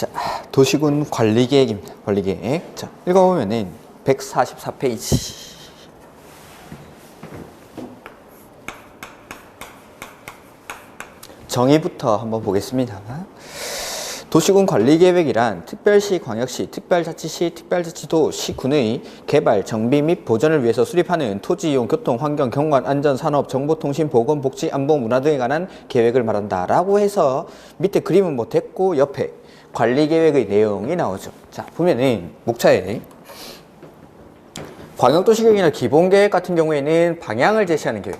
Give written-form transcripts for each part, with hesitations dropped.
자, 도시군 관리계획입니다. 관리계획. 자, 읽어보면은 144페이지. 정의부터 한번 보겠습니다. 도시군 관리계획이란 특별시, 광역시, 특별자치시, 특별자치도, 시군의 개발, 정비 및 보전을 위해서 수립하는 토지 이용, 교통, 환경, 경관, 안전, 산업, 정보통신, 보건, 복지, 안보, 문화 등에 관한 계획을 말한다 라고 해서 밑에 그림은 뭐 됐고 옆에 관리계획의 내용이 나오죠. 자, 보면은 목차에 광역도시계획이나 기본계획 같은 경우에는 방향을 제시하는 계획,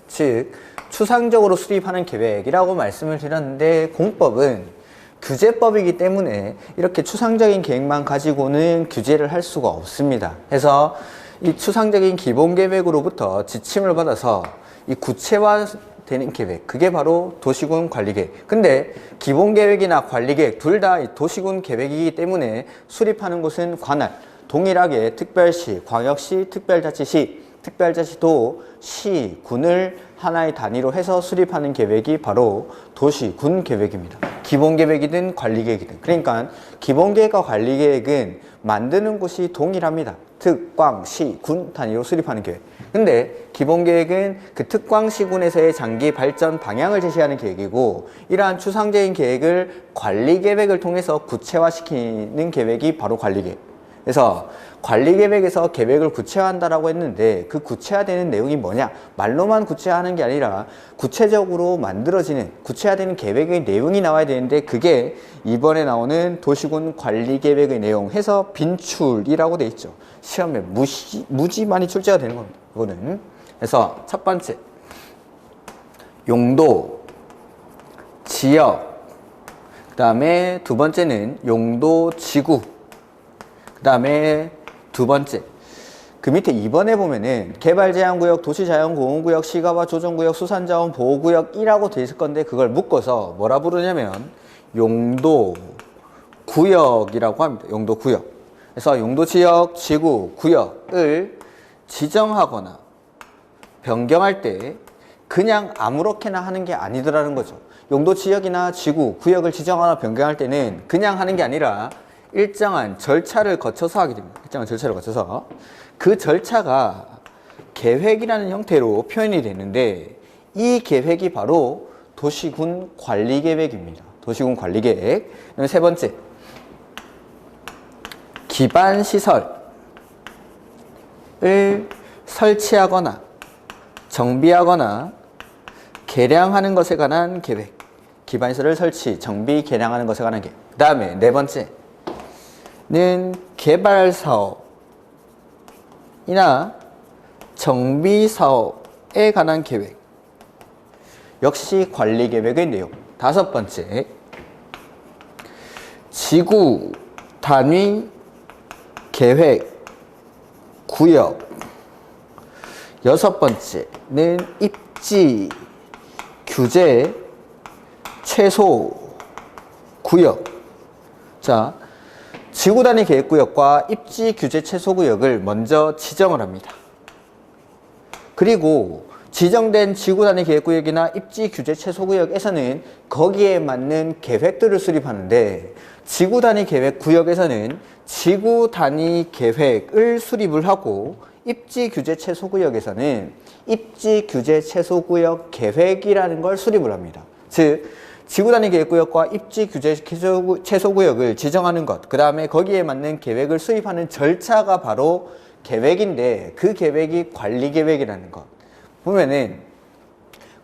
즉 추상적으로 수립하는 계획이라고 말씀을 드렸는데, 공법은 규제법이기 때문에 이렇게 추상적인 계획만 가지고는 규제를 할 수가 없습니다. 그래서 이 추상적인 기본계획으로부터 지침을 받아서 이 구체화되는 계획, 그게 바로 도시군 관리계획. 근데 기본계획이나 관리계획 둘 다 도시군 계획이기 때문에 수립하는 곳은 관할, 동일하게 특별시, 광역시, 특별자치시, 특별자치도, 시, 군을 하나의 단위로 해서 수립하는 계획이 바로 도시군 계획입니다. 기본계획이든 관리계획이든. 그러니까 기본계획과 관리계획은 만드는 곳이 동일합니다. 특, 광, 시, 군 단위로 수립하는 계획. 근데 기본계획은 그 특, 광, 시, 군에서의 장기 발전 방향을 제시하는 계획이고, 이러한 추상적인 계획을 관리계획을 통해서 구체화시키는 계획이 바로 관리계획. 그래서 관리계획에서 계획을 구체화한다라고 했는데, 그 구체화되는 내용이 뭐냐? 말로만 구체화하는 게 아니라 구체적으로 만들어지는, 구체화되는 계획의 내용이 나와야 되는데, 그게 이번에 나오는 도시군 관리계획의 내용 해서 빈출이라고 돼 있죠. 시험에 무지 많이 출제가 되는 겁니다. 이거는. 그래서 첫 번째, 용도, 지역, 그 다음에 두 번째는 용도, 지구, 그 다음에 두 번째, 그 밑에 2번에 보면은 개발제한구역, 도시자연보호구역, 시가와 조정구역, 수산자원 보호구역이라고 돼 있을 건데, 그걸 묶어서 뭐라 부르냐면 용도 구역이라고 합니다. 용도 구역. 그래서 용도 지역, 지구, 구역을 지정하거나 변경할 때 그냥 아무렇게나 하는 게 아니더라는 거죠. 용도 지역이나 지구, 구역을 지정하거나 변경할 때는 그냥 하는 게 아니라 일정한 절차를 거쳐서 하게 됩니다. 일정한 절차를 거쳐서. 그 절차가 계획이라는 형태로 표현이 되는데, 이 계획이 바로 도시군 관리계획입니다. 도시군 관리계획. 그다음에 세 번째, 기반시설을 설치하거나 정비하거나 개량하는 것에 관한 계획. 기반시설을 설치, 정비, 개량하는 것에 관한 계획. 그 다음에 네 번째 는 개발사업이나 정비사업에 관한 계획, 역시 관리계획의 내용. 다섯 번째, 지구 단위 계획 구역. 여섯 번째는 입지 규제 최소 구역. 자, 지구단위 계획구역과 입지 규제 최소구역을 먼저 지정을 합니다. 그리고 지정된 지구단위 계획구역이나 입지 규제 최소구역에서는 거기에 맞는 계획들을 수립하는데, 지구단위 계획구역에서는 지구단위 계획을 수립을 하고, 입지 규제 최소구역에서는 입지 규제 최소구역 계획이라는 걸 수립을 합니다. 즉, 지구단위 계획구역과 입지 규제 최소구역을 지정하는 것, 그 다음에 거기에 맞는 계획을 수립하는 절차가 바로 계획인데, 그 계획이 관리계획이라는 것. 보면은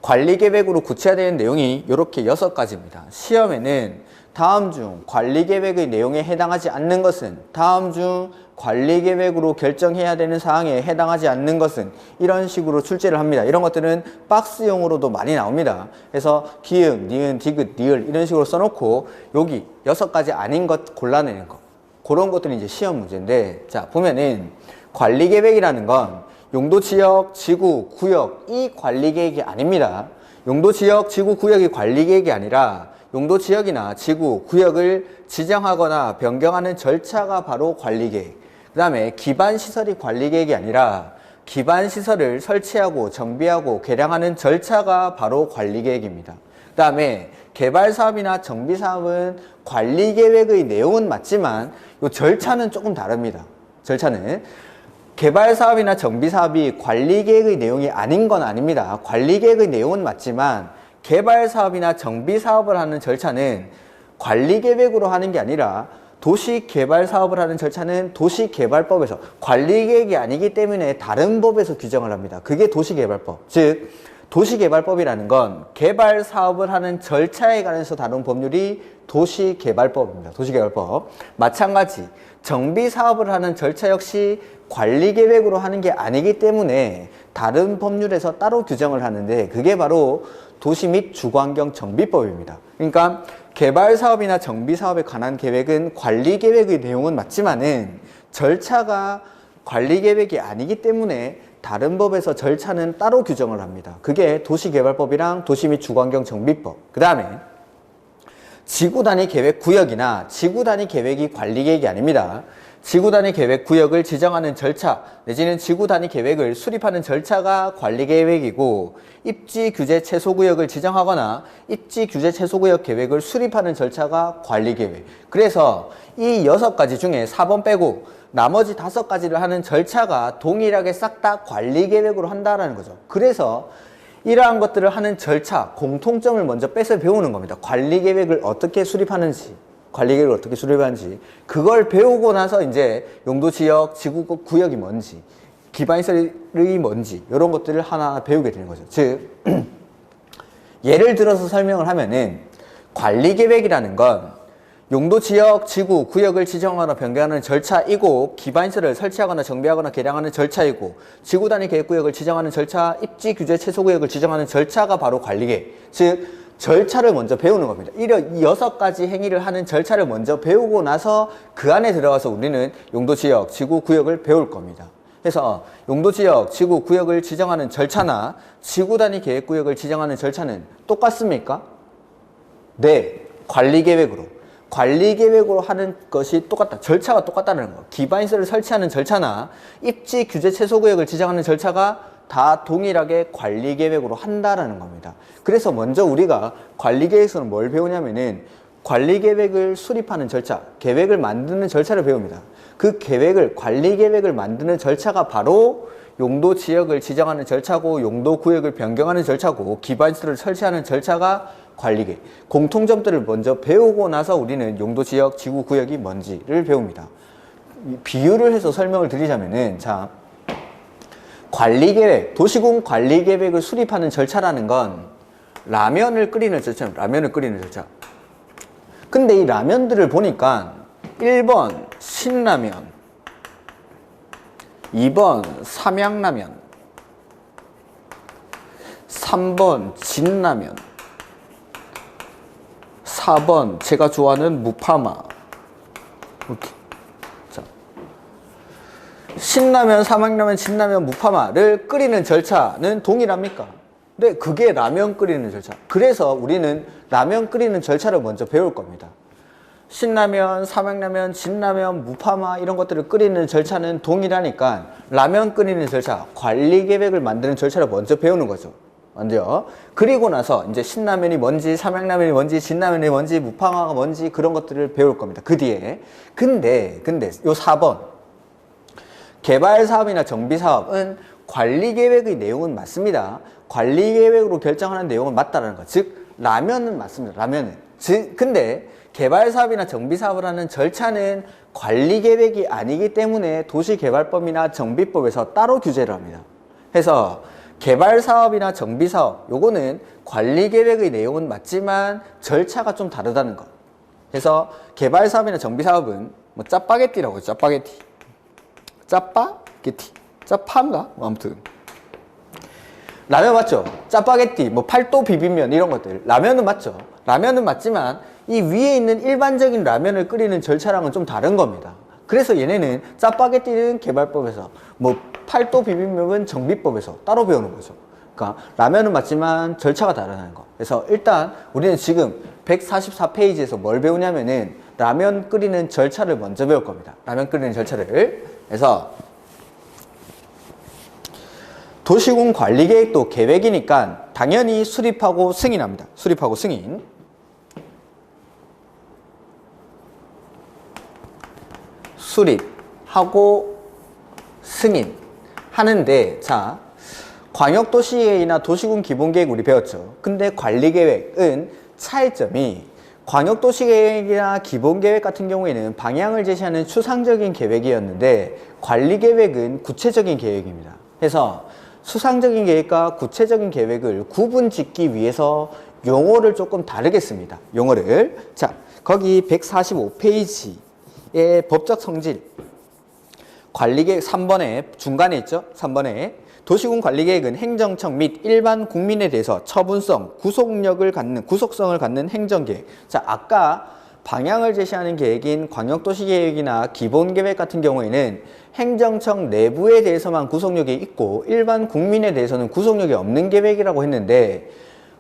관리계획으로 구체화되는 내용이 이렇게 6가지입니다. 시험에는 다음 중 관리계획의 내용에 해당하지 않는 것은, 다음 중 관리계획으로 결정해야 되는 사항에 해당하지 않는 것은, 이런 식으로 출제를 합니다. 이런 것들은 박스용으로도 많이 나옵니다. 그래서 기역, 니은, 디귿, 리을 이런 식으로 써놓고 여기 6가지 아닌 것 골라내는 거, 그런 것들이 이제 시험 문제인데, 자 보면은 관리계획이라는 건 용도 지역, 지구, 구역 이 관리계획이 아닙니다. 용도 지역, 지구, 구역이 관리계획이 아니라 용도 지역이나 지구, 구역을 지정하거나 변경하는 절차가 바로 관리계획. 그 다음에 기반시설이 관리계획이 아니라 기반시설을 설치하고 정비하고 개량하는 절차가 바로 관리계획입니다. 그 다음에 개발 사업이나 정비 사업은 관리 계획의 내용은 맞지만 요 절차는 조금 다릅니다. 절차는 개발 사업이나 정비 사업이 관리 계획의 내용이 아닌 건 아닙니다. 관리 계획의 내용은 맞지만 개발 사업이나 정비 사업을 하는 절차는 관리 계획으로 하는 게 아니라 도시 개발 사업을 하는 절차는 도시개발법에서 관리 계획이 아니기 때문에 다른 법에서 규정을 합니다. 그게 도시개발법. 즉 도시개발법이라는 건 개발 사업을 하는 절차에 관해서 다룬 법률이 도시개발법입니다. 도시개발법. 마찬가지 정비 사업을 하는 절차 역시 관리 계획으로 하는 게 아니기 때문에 다른 법률에서 따로 규정을 하는데 그게 바로 도시 및 주거환경 정비법입니다. 그러니까 개발 사업이나 정비 사업에 관한 계획은 관리 계획의 내용은 맞지만은 절차가 관리 계획이 아니기 때문에 다른 법에서 절차는 따로 규정을 합니다. 그게 도시개발법이랑 도시 및 주거환경 정비법. 그 다음에 지구 단위 계획 구역이나 지구 단위 계획이 관리 계획이 아닙니다. 지구 단위 계획 구역을 지정하는 절차 내지는 지구 단위 계획을 수립하는 절차가 관리 계획이고 입지 규제 최소 구역을 지정하거나 입지 규제 최소 구역 계획을 수립하는 절차가 관리 계획. 그래서 이 6가지 중에 4번 빼고 나머지 5가지를 하는 절차가 동일하게 싹 다 관리 계획으로 한다라는 거죠. 그래서 이러한 것들을 하는 절차, 공통점을 먼저 빼서 배우는 겁니다. 관리 계획을 어떻게 수립하는지, 관리 계획을 어떻게 수립하는지, 그걸 배우고 나서 이제 용도 지역, 지구 구역이 뭔지, 기반시설이 뭔지, 이런 것들을 하나하나 배우게 되는 거죠. 즉, 예를 들어서 설명을 하면은 관리 계획이라는 건 용도 지역, 지구, 구역을 지정하거나 변경하는 절차이고 기반시설을 설치하거나 정비하거나 개량하는 절차이고 지구 단위 계획구역을 지정하는 절차, 입지 규제 최소구역을 지정하는 절차가 바로 관리계획. 즉 절차를 먼저 배우는 겁니다. 이 6가지 행위를 하는 절차를 먼저 배우고 나서 그 안에 들어가서 우리는 용도 지역, 지구, 구역을 배울 겁니다. 그래서 용도 지역, 지구, 구역을 지정하는 절차나 지구 단위 계획구역을 지정하는 절차는 똑같습니까? 네, 관리계획으로. 관리계획으로 하는 것이 똑같다. 절차가 똑같다는 거. 기반시설을 설치하는 절차나 입지 규제 최소구역을 지정하는 절차가 다 동일하게 관리계획으로 한다라는 겁니다. 그래서 먼저 우리가 관리계획에서는 뭘 배우냐면은 관리계획을 수립하는 절차, 계획을 만드는 절차를 배웁니다. 그 계획을, 관리계획을 만드는 절차가 바로 용도 지역을 지정하는 절차고 용도 구역을 변경하는 절차고 기반시설을 설치하는 절차가 관리계획. 공통점들을 먼저 배우고 나서 우리는 용도 지역, 지구, 구역이 뭔지를 배웁니다. 비유를 해서 설명을 드리자면은 자, 관리계획, 도시군 관리계획을 수립하는 절차라는 건 라면을 끓이는 절차입니다. 라면을 끓이는 절차. 근데 이 라면들을 보니까 1번 신라면, 2번 삼양라면, 3번 진라면, 4번 제가 좋아하는 무파마. 이렇게. 자, 신라면, 삼양라면, 진라면, 무파마를 끓이는 절차는 동일합니까? 네, 그게 라면 끓이는 절차. 그래서 우리는 라면 끓이는 절차를 먼저 배울 겁니다. 신라면, 삼양라면, 진라면, 무파마 이런 것들을 끓이는 절차는 동일하니까 라면 끓이는 절차, 관리계획을 만드는 절차를 먼저 배우는 거죠. 먼저. 그리고 나서 이제 신라면이 뭔지, 삼양라면이 뭔지, 진라면이 뭔지, 무파마가 뭔지 그런 것들을 배울 겁니다. 그 뒤에. 근데 요 4번 개발사업이나 정비사업은 관리계획의 내용은 맞습니다. 관리계획으로 결정하는 내용은 맞다라는 거. 즉 라면은 맞습니다. 라면은. 근데 개발사업이나 정비사업을 하는 절차는 관리계획이 아니기 때문에 도시개발법이나 정비법에서 따로 규제를 합니다. 그래서 개발사업이나 정비사업 요거는 관리계획의 내용은 맞지만 절차가 좀 다르다는 것. 그래서 개발사업이나 정비사업은 뭐 짜파게티라고 해요. 짜파게티. 짜파게티. 짜파인가? 뭐 아무튼 라면 맞죠? 짜파게티, 뭐 팔도 비빔면 이런 것들 라면은 맞죠? 라면은 맞지만 이 위에 있는 일반적인 라면을 끓이는 절차랑은 좀 다른 겁니다. 그래서 얘네는 짜파게티는 개발법에서 뭐 팔도 비빔면은 정비법에서 따로 배우는 거죠. 그러니까 라면은 맞지만 절차가 다르다는 거. 그래서 일단 우리는 지금 144페이지에서 뭘 배우냐면은 라면 끓이는 절차를 먼저 배울 겁니다. 라면 끓이는 절차를. 그래서 도시군 관리계획도 계획이니까 당연히 수립하고 승인합니다. 수립하고 승인. 수립하고 승인 하는데, 자, 광역도시계획이나 도시군 기본계획 우리 배웠죠. 근데 관리계획은 차이점이, 광역도시계획이나 기본계획 같은 경우에는 방향을 제시하는 추상적인 계획이었는데 관리계획은 구체적인 계획입니다. 그래서 추상적인 계획과 구체적인 계획을 구분짓기 위해서 용어를 조금 다르게 씁니다. 용어를. 자, 거기 145페이지의 법적 성질, 관리계획 3번에 중간에 있죠. 3번에 도시군 관리계획은 행정청 및 일반 국민에 대해서 처분성, 구속성을 갖는 행정계획. 자, 아까 방향을 제시하는 계획인 광역도시계획이나 기본계획 같은 경우에는 행정청 내부에 대해서만 구속력이 있고 일반 국민에 대해서는 구속력이 없는 계획이라고 했는데,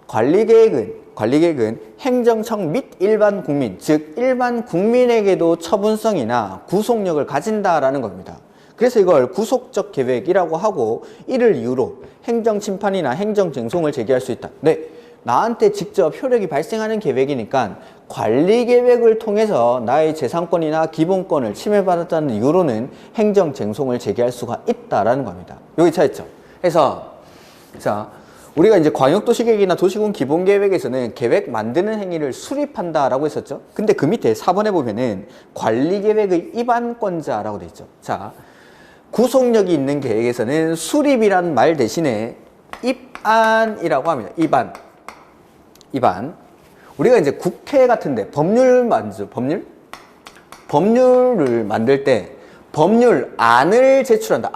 관리계획은 행정청 및 일반 국민, 즉 일반 국민에게도 처분성이나 구속력을 가진다라는 겁니다. 그래서 이걸 구속적 계획이라고 하고, 이를 이유로 행정침판이나 행정쟁송을 제기할 수 있다. 네, 나한테 직접 효력이 발생하는 계획이니까 관리계획을 통해서 나의 재산권이나 기본권을 침해받았다는 이유로는 행정쟁송을 제기할 수가 있다라는 겁니다. 여기 차이점. 그래서 자, 우리가 이제 광역도시계획이나 도시군 기본계획에서는 계획 만드는 행위를 수립한다라고 했었죠. 근데 그 밑에 4번에 보면은 관리계획의 입안권자라고 돼 있죠. 자, 구속력이 있는 계획에서는 수립이란 말 대신에 입안이라고 합니다. 입안. 우리가 이제 국회 같은데 법률을 만들 때 법률안을 제출한다.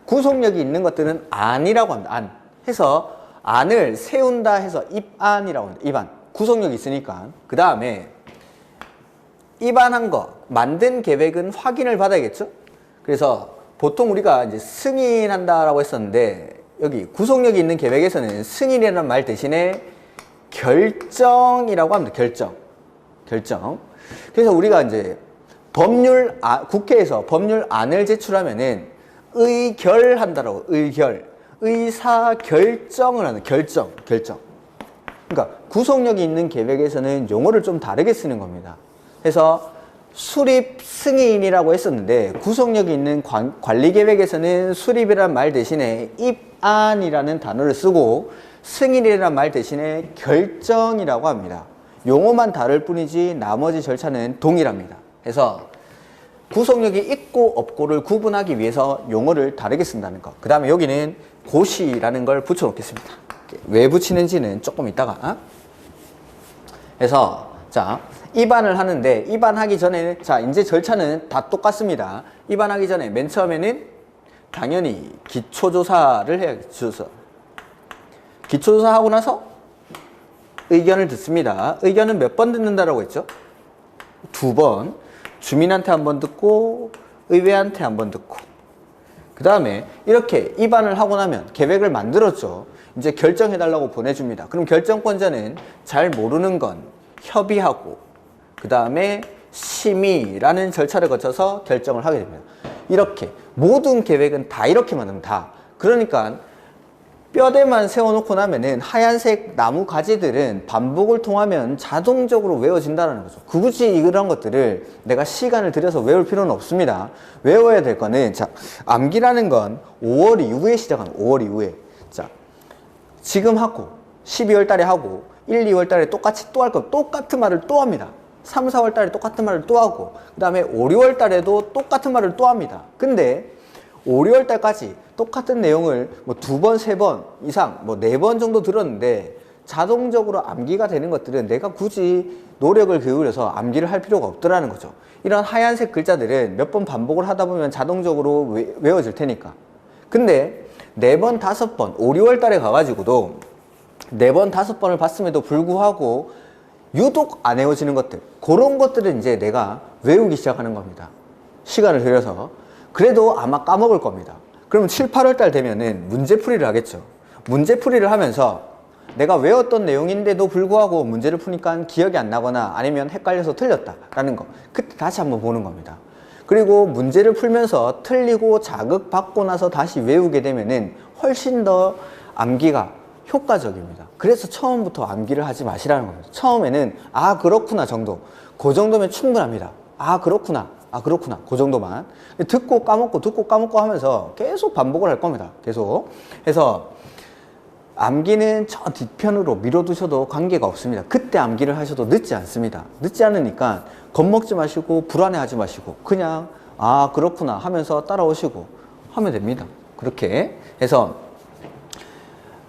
구속력이 있는 것들은 안이라고 합니다. 안. 해서 안을 세운다 해서 입안이라고 합니다. 입안. 구속력이 있으니까. 그 다음에 입안한 거, 만든 계획은 확인을 받아야겠죠? 그래서 보통 우리가 이제 승인한다라고 했었는데, 여기 구속력이 있는 계획에서는 승인이라는 말 대신에 결정이라고 합니다. 결정. 그래서 우리가 이제 국회에서 법률안을 제출하면은 의결한다라고, 의사결정을 하는, 결정. 그러니까 구속력이 있는 계획에서는 용어를 좀 다르게 쓰는 겁니다. 그래서 수립 승인이라고 했었는데, 구속력이 있는 관리계획에서는 수립이라는 말 대신에 입안이라는 단어를 쓰고 승인이라는 말 대신에 결정이라고 합니다. 용어만 다를 뿐이지 나머지 절차는 동일합니다. 그래서 구속력이 있고 없고를 구분하기 위해서 용어를 다르게 쓴다는 것. 그 다음에 여기는 고시라는 걸 붙여놓겠습니다. 왜 붙이는지는 조금 이따가. 그래서 자, 입안을 하는데, 입안하기 전에는, 자, 이제 절차는 다 똑같습니다. 입안하기 전에 맨 처음에는 당연히 기초조사를 해야겠죠. 기초조사하고 나서 의견을 듣습니다. 의견은 몇 번 듣는다라고 했죠? 2번. 주민한테 한 번 듣고 의회한테 한 번 듣고, 그 다음에 이렇게 입안을 하고 나면 계획을 만들었죠. 이제 결정해달라고 보내줍니다. 그럼 결정권자는 잘 모르는 건 협의하고 그 다음에 심의라는 절차를 거쳐서 결정을 하게 됩니다. 이렇게 모든 계획은 다 이렇게 만듭니다. 다. 그러니까 뼈대만 세워놓고 나면은 하얀색 나무 가지들은 반복을 통하면 자동적으로 외워진다는 거죠. 굳이 이런 것들을 내가 시간을 들여서 외울 필요는 없습니다. 외워야 될 거는, 자, 암기라는 건 5월 이후에 시작하는, 5월 이후에. 자, 지금 하고 12월 달에 하고 1, 2월 달에 똑같이 또 할 거, 똑같은 말을 또 합니다. 3, 4월 달에 똑같은 말을 또 하고, 그 다음에 5, 6월 달에도 똑같은 말을 또 합니다. 근데 5, 6월 달까지 똑같은 내용을 뭐 2번, 3번 이상, 뭐 4번 정도 들었는데 자동적으로 암기가 되는 것들은 내가 굳이 노력을 기울여서 암기를 할 필요가 없더라는 거죠. 이런 하얀색 글자들은 몇 번 반복을 하다 보면 자동적으로 외워질 테니까. 근데 4번, 5번, 5, 6월 달에 가가지고도 4번, 5번을 봤음에도 불구하고 유독 안 외워지는 것들, 그런 것들은 이제 내가 외우기 시작하는 겁니다. 시간을 들여서. 그래도 아마 까먹을 겁니다. 그러면 7, 8월 달 되면은 문제풀이를 하겠죠. 문제풀이를 하면서 내가 외웠던 내용인데도 불구하고 문제를 푸니까 기억이 안 나거나 아니면 헷갈려서 틀렸다라는 거, 그때 다시 한번 보는 겁니다. 그리고 문제를 풀면서 틀리고 자극받고 나서 다시 외우게 되면은 훨씬 더 암기가 효과적입니다. 그래서 처음부터 암기를 하지 마시라는 겁니다. 처음에는 아 그렇구나 정도, 그 정도면 충분합니다. 아 그렇구나, 아, 그렇구나. 그 정도만. 듣고 까먹고 하면서 계속 반복을 할 겁니다. 계속. 해서 암기는 저 뒤편으로 밀어두셔도 관계가 없습니다. 그때 암기를 하셔도 늦지 않습니다. 늦지 않으니까 겁먹지 마시고 불안해하지 마시고 그냥 아, 그렇구나 하면서 따라오시고 하면 됩니다. 그렇게 해서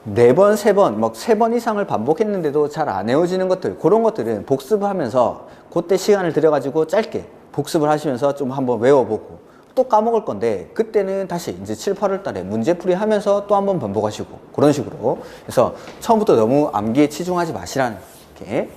4번, 3번, 막 3번 이상을 반복했는데도 잘 안 외워지는 것들, 그런 것들은 복습을 하면서 그때 시간을 들여가지고 짧게 복습을 하시면서 좀 한번 외워보고 또 까먹을 건데 그때는 다시 이제 7, 8월 달에 문제풀이 하면서 또 한번 반복하시고 그런 식으로. 그래서 처음부터 너무 암기에 치중하지 마시라는 게.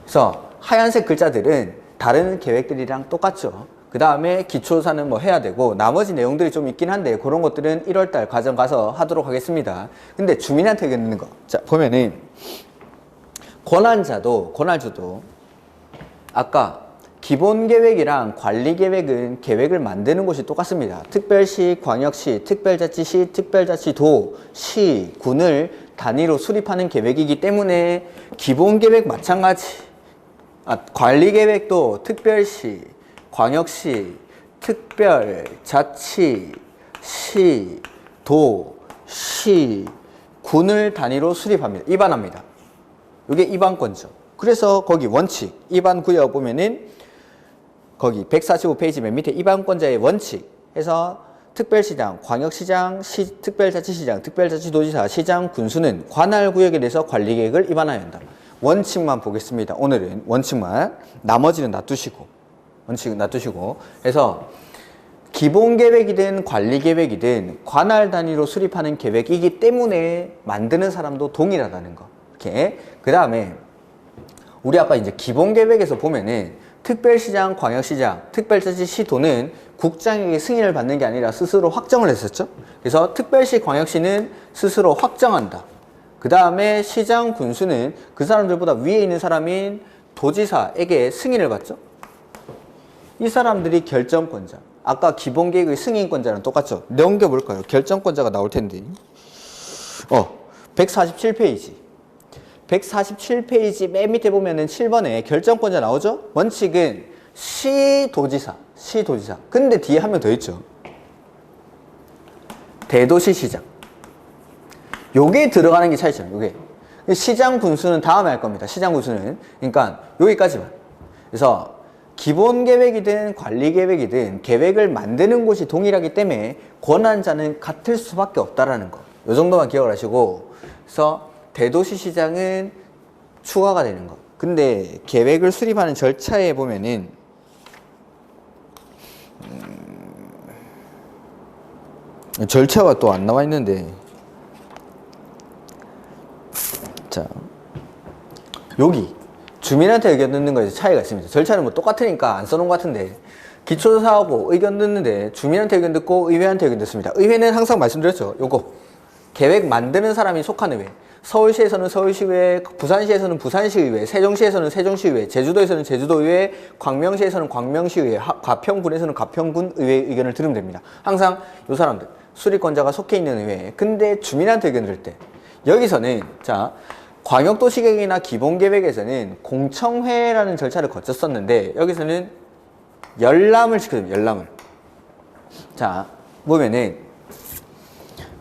그래서 하얀색 글자들은 다른 계획들이랑 똑같죠. 그 다음에 기초사는 뭐 해야 되고 나머지 내용들이 좀 있긴 한데 그런 것들은 1월달 과정 가서 하도록 하겠습니다. 근데 주민한테 읽는 거. 자, 보면은 권한주도 아까 기본계획이랑 관리계획은 계획을 만드는 곳이 똑같습니다. 특별시, 광역시, 특별자치시, 특별자치도, 시, 군을 단위로 수립하는 계획이기 때문에 기본계획 마찬가지. 관리계획도 특별시, 광역시, 특별자치, 시, 도, 시, 군을 단위로 수립합니다. 입안합니다. 이게 입안권죠. 그래서 거기 원칙, 입안구역 보면은 거기 145페이지 맨 밑에 입안권자의 원칙 해서 특별시장, 광역시장, 특별자치시장, 특별자치도지사, 시장, 군수는 관할구역에 대해서 관리계획을 입안하여야 한다. 원칙만 보겠습니다. 오늘은 원칙만. 나머지는 놔두시고. 원칙은 놔두시고. 해서 기본계획이든 관리계획이든 관할 단위로 수립하는 계획이기 때문에 만드는 사람도 동일하다는 거. 이렇게. 그 다음에 우리 아까 이제 기본계획에서 보면은 특별시장, 광역시장, 특별자치시도는 국장에게 승인을 받는 게 아니라 스스로 확정을 했었죠. 그래서 특별시, 광역시는 스스로 확정한다. 그 다음에 시장, 군수는 그 사람들보다 위에 있는 사람인 도지사에게 승인을 받죠. 이 사람들이 결정권자. 아까 기본계획의 승인권자는 똑같죠. 넘겨볼까요? 결정권자가 나올 텐데. 147페이지. 147페이지 맨 밑에 보면은 7번에 결정권자 나오죠? 원칙은 시도지사. 근데 뒤에 한 명 더 있죠. 대도시시장. 요게 들어가는 게 차이죠. 요게. 시장 군수는 다음에 할 겁니다. 시장 군수는. 그러니까 여기까지만. 그래서 기본계획이든 관리계획이든 계획을 만드는 곳이 동일하기 때문에 권한자는 같을 수밖에 없다라는 거. 요 정도만 기억을 하시고. 그래서 대도시시장은 추가가 되는 거. 근데 계획을 수립하는 절차에 보면은 절차가 또 안 나와 있는데, 자 여기 주민한테 의견 듣는 거에 차이가 있습니다. 절차는 뭐 똑같으니까 안 써놓은 것 같은데 기초조사하고 의견 듣는데 주민한테 의견 듣고 의회한테 의견 듣습니다. 의회는 항상 말씀드렸죠. 요거 계획 만드는 사람이 속한 의회. 서울시에서는 서울시의회, 부산시에서는 부산시의회, 세종시에서는 세종시의회, 제주도에서는 제주도의회, 광명시에서는 광명시의회, 가평군에서는 가평군의회 의견을 들으면 됩니다. 항상 요 사람들 수립권자가 속해 있는 의회. 근데 주민한테 의견 들을 때 여기서는 자 광역도시계획이나 기본계획에서는 공청회라는 절차를 거쳤었는데 여기서는 열람을 시켜줍니다. 열람을. 자 보면은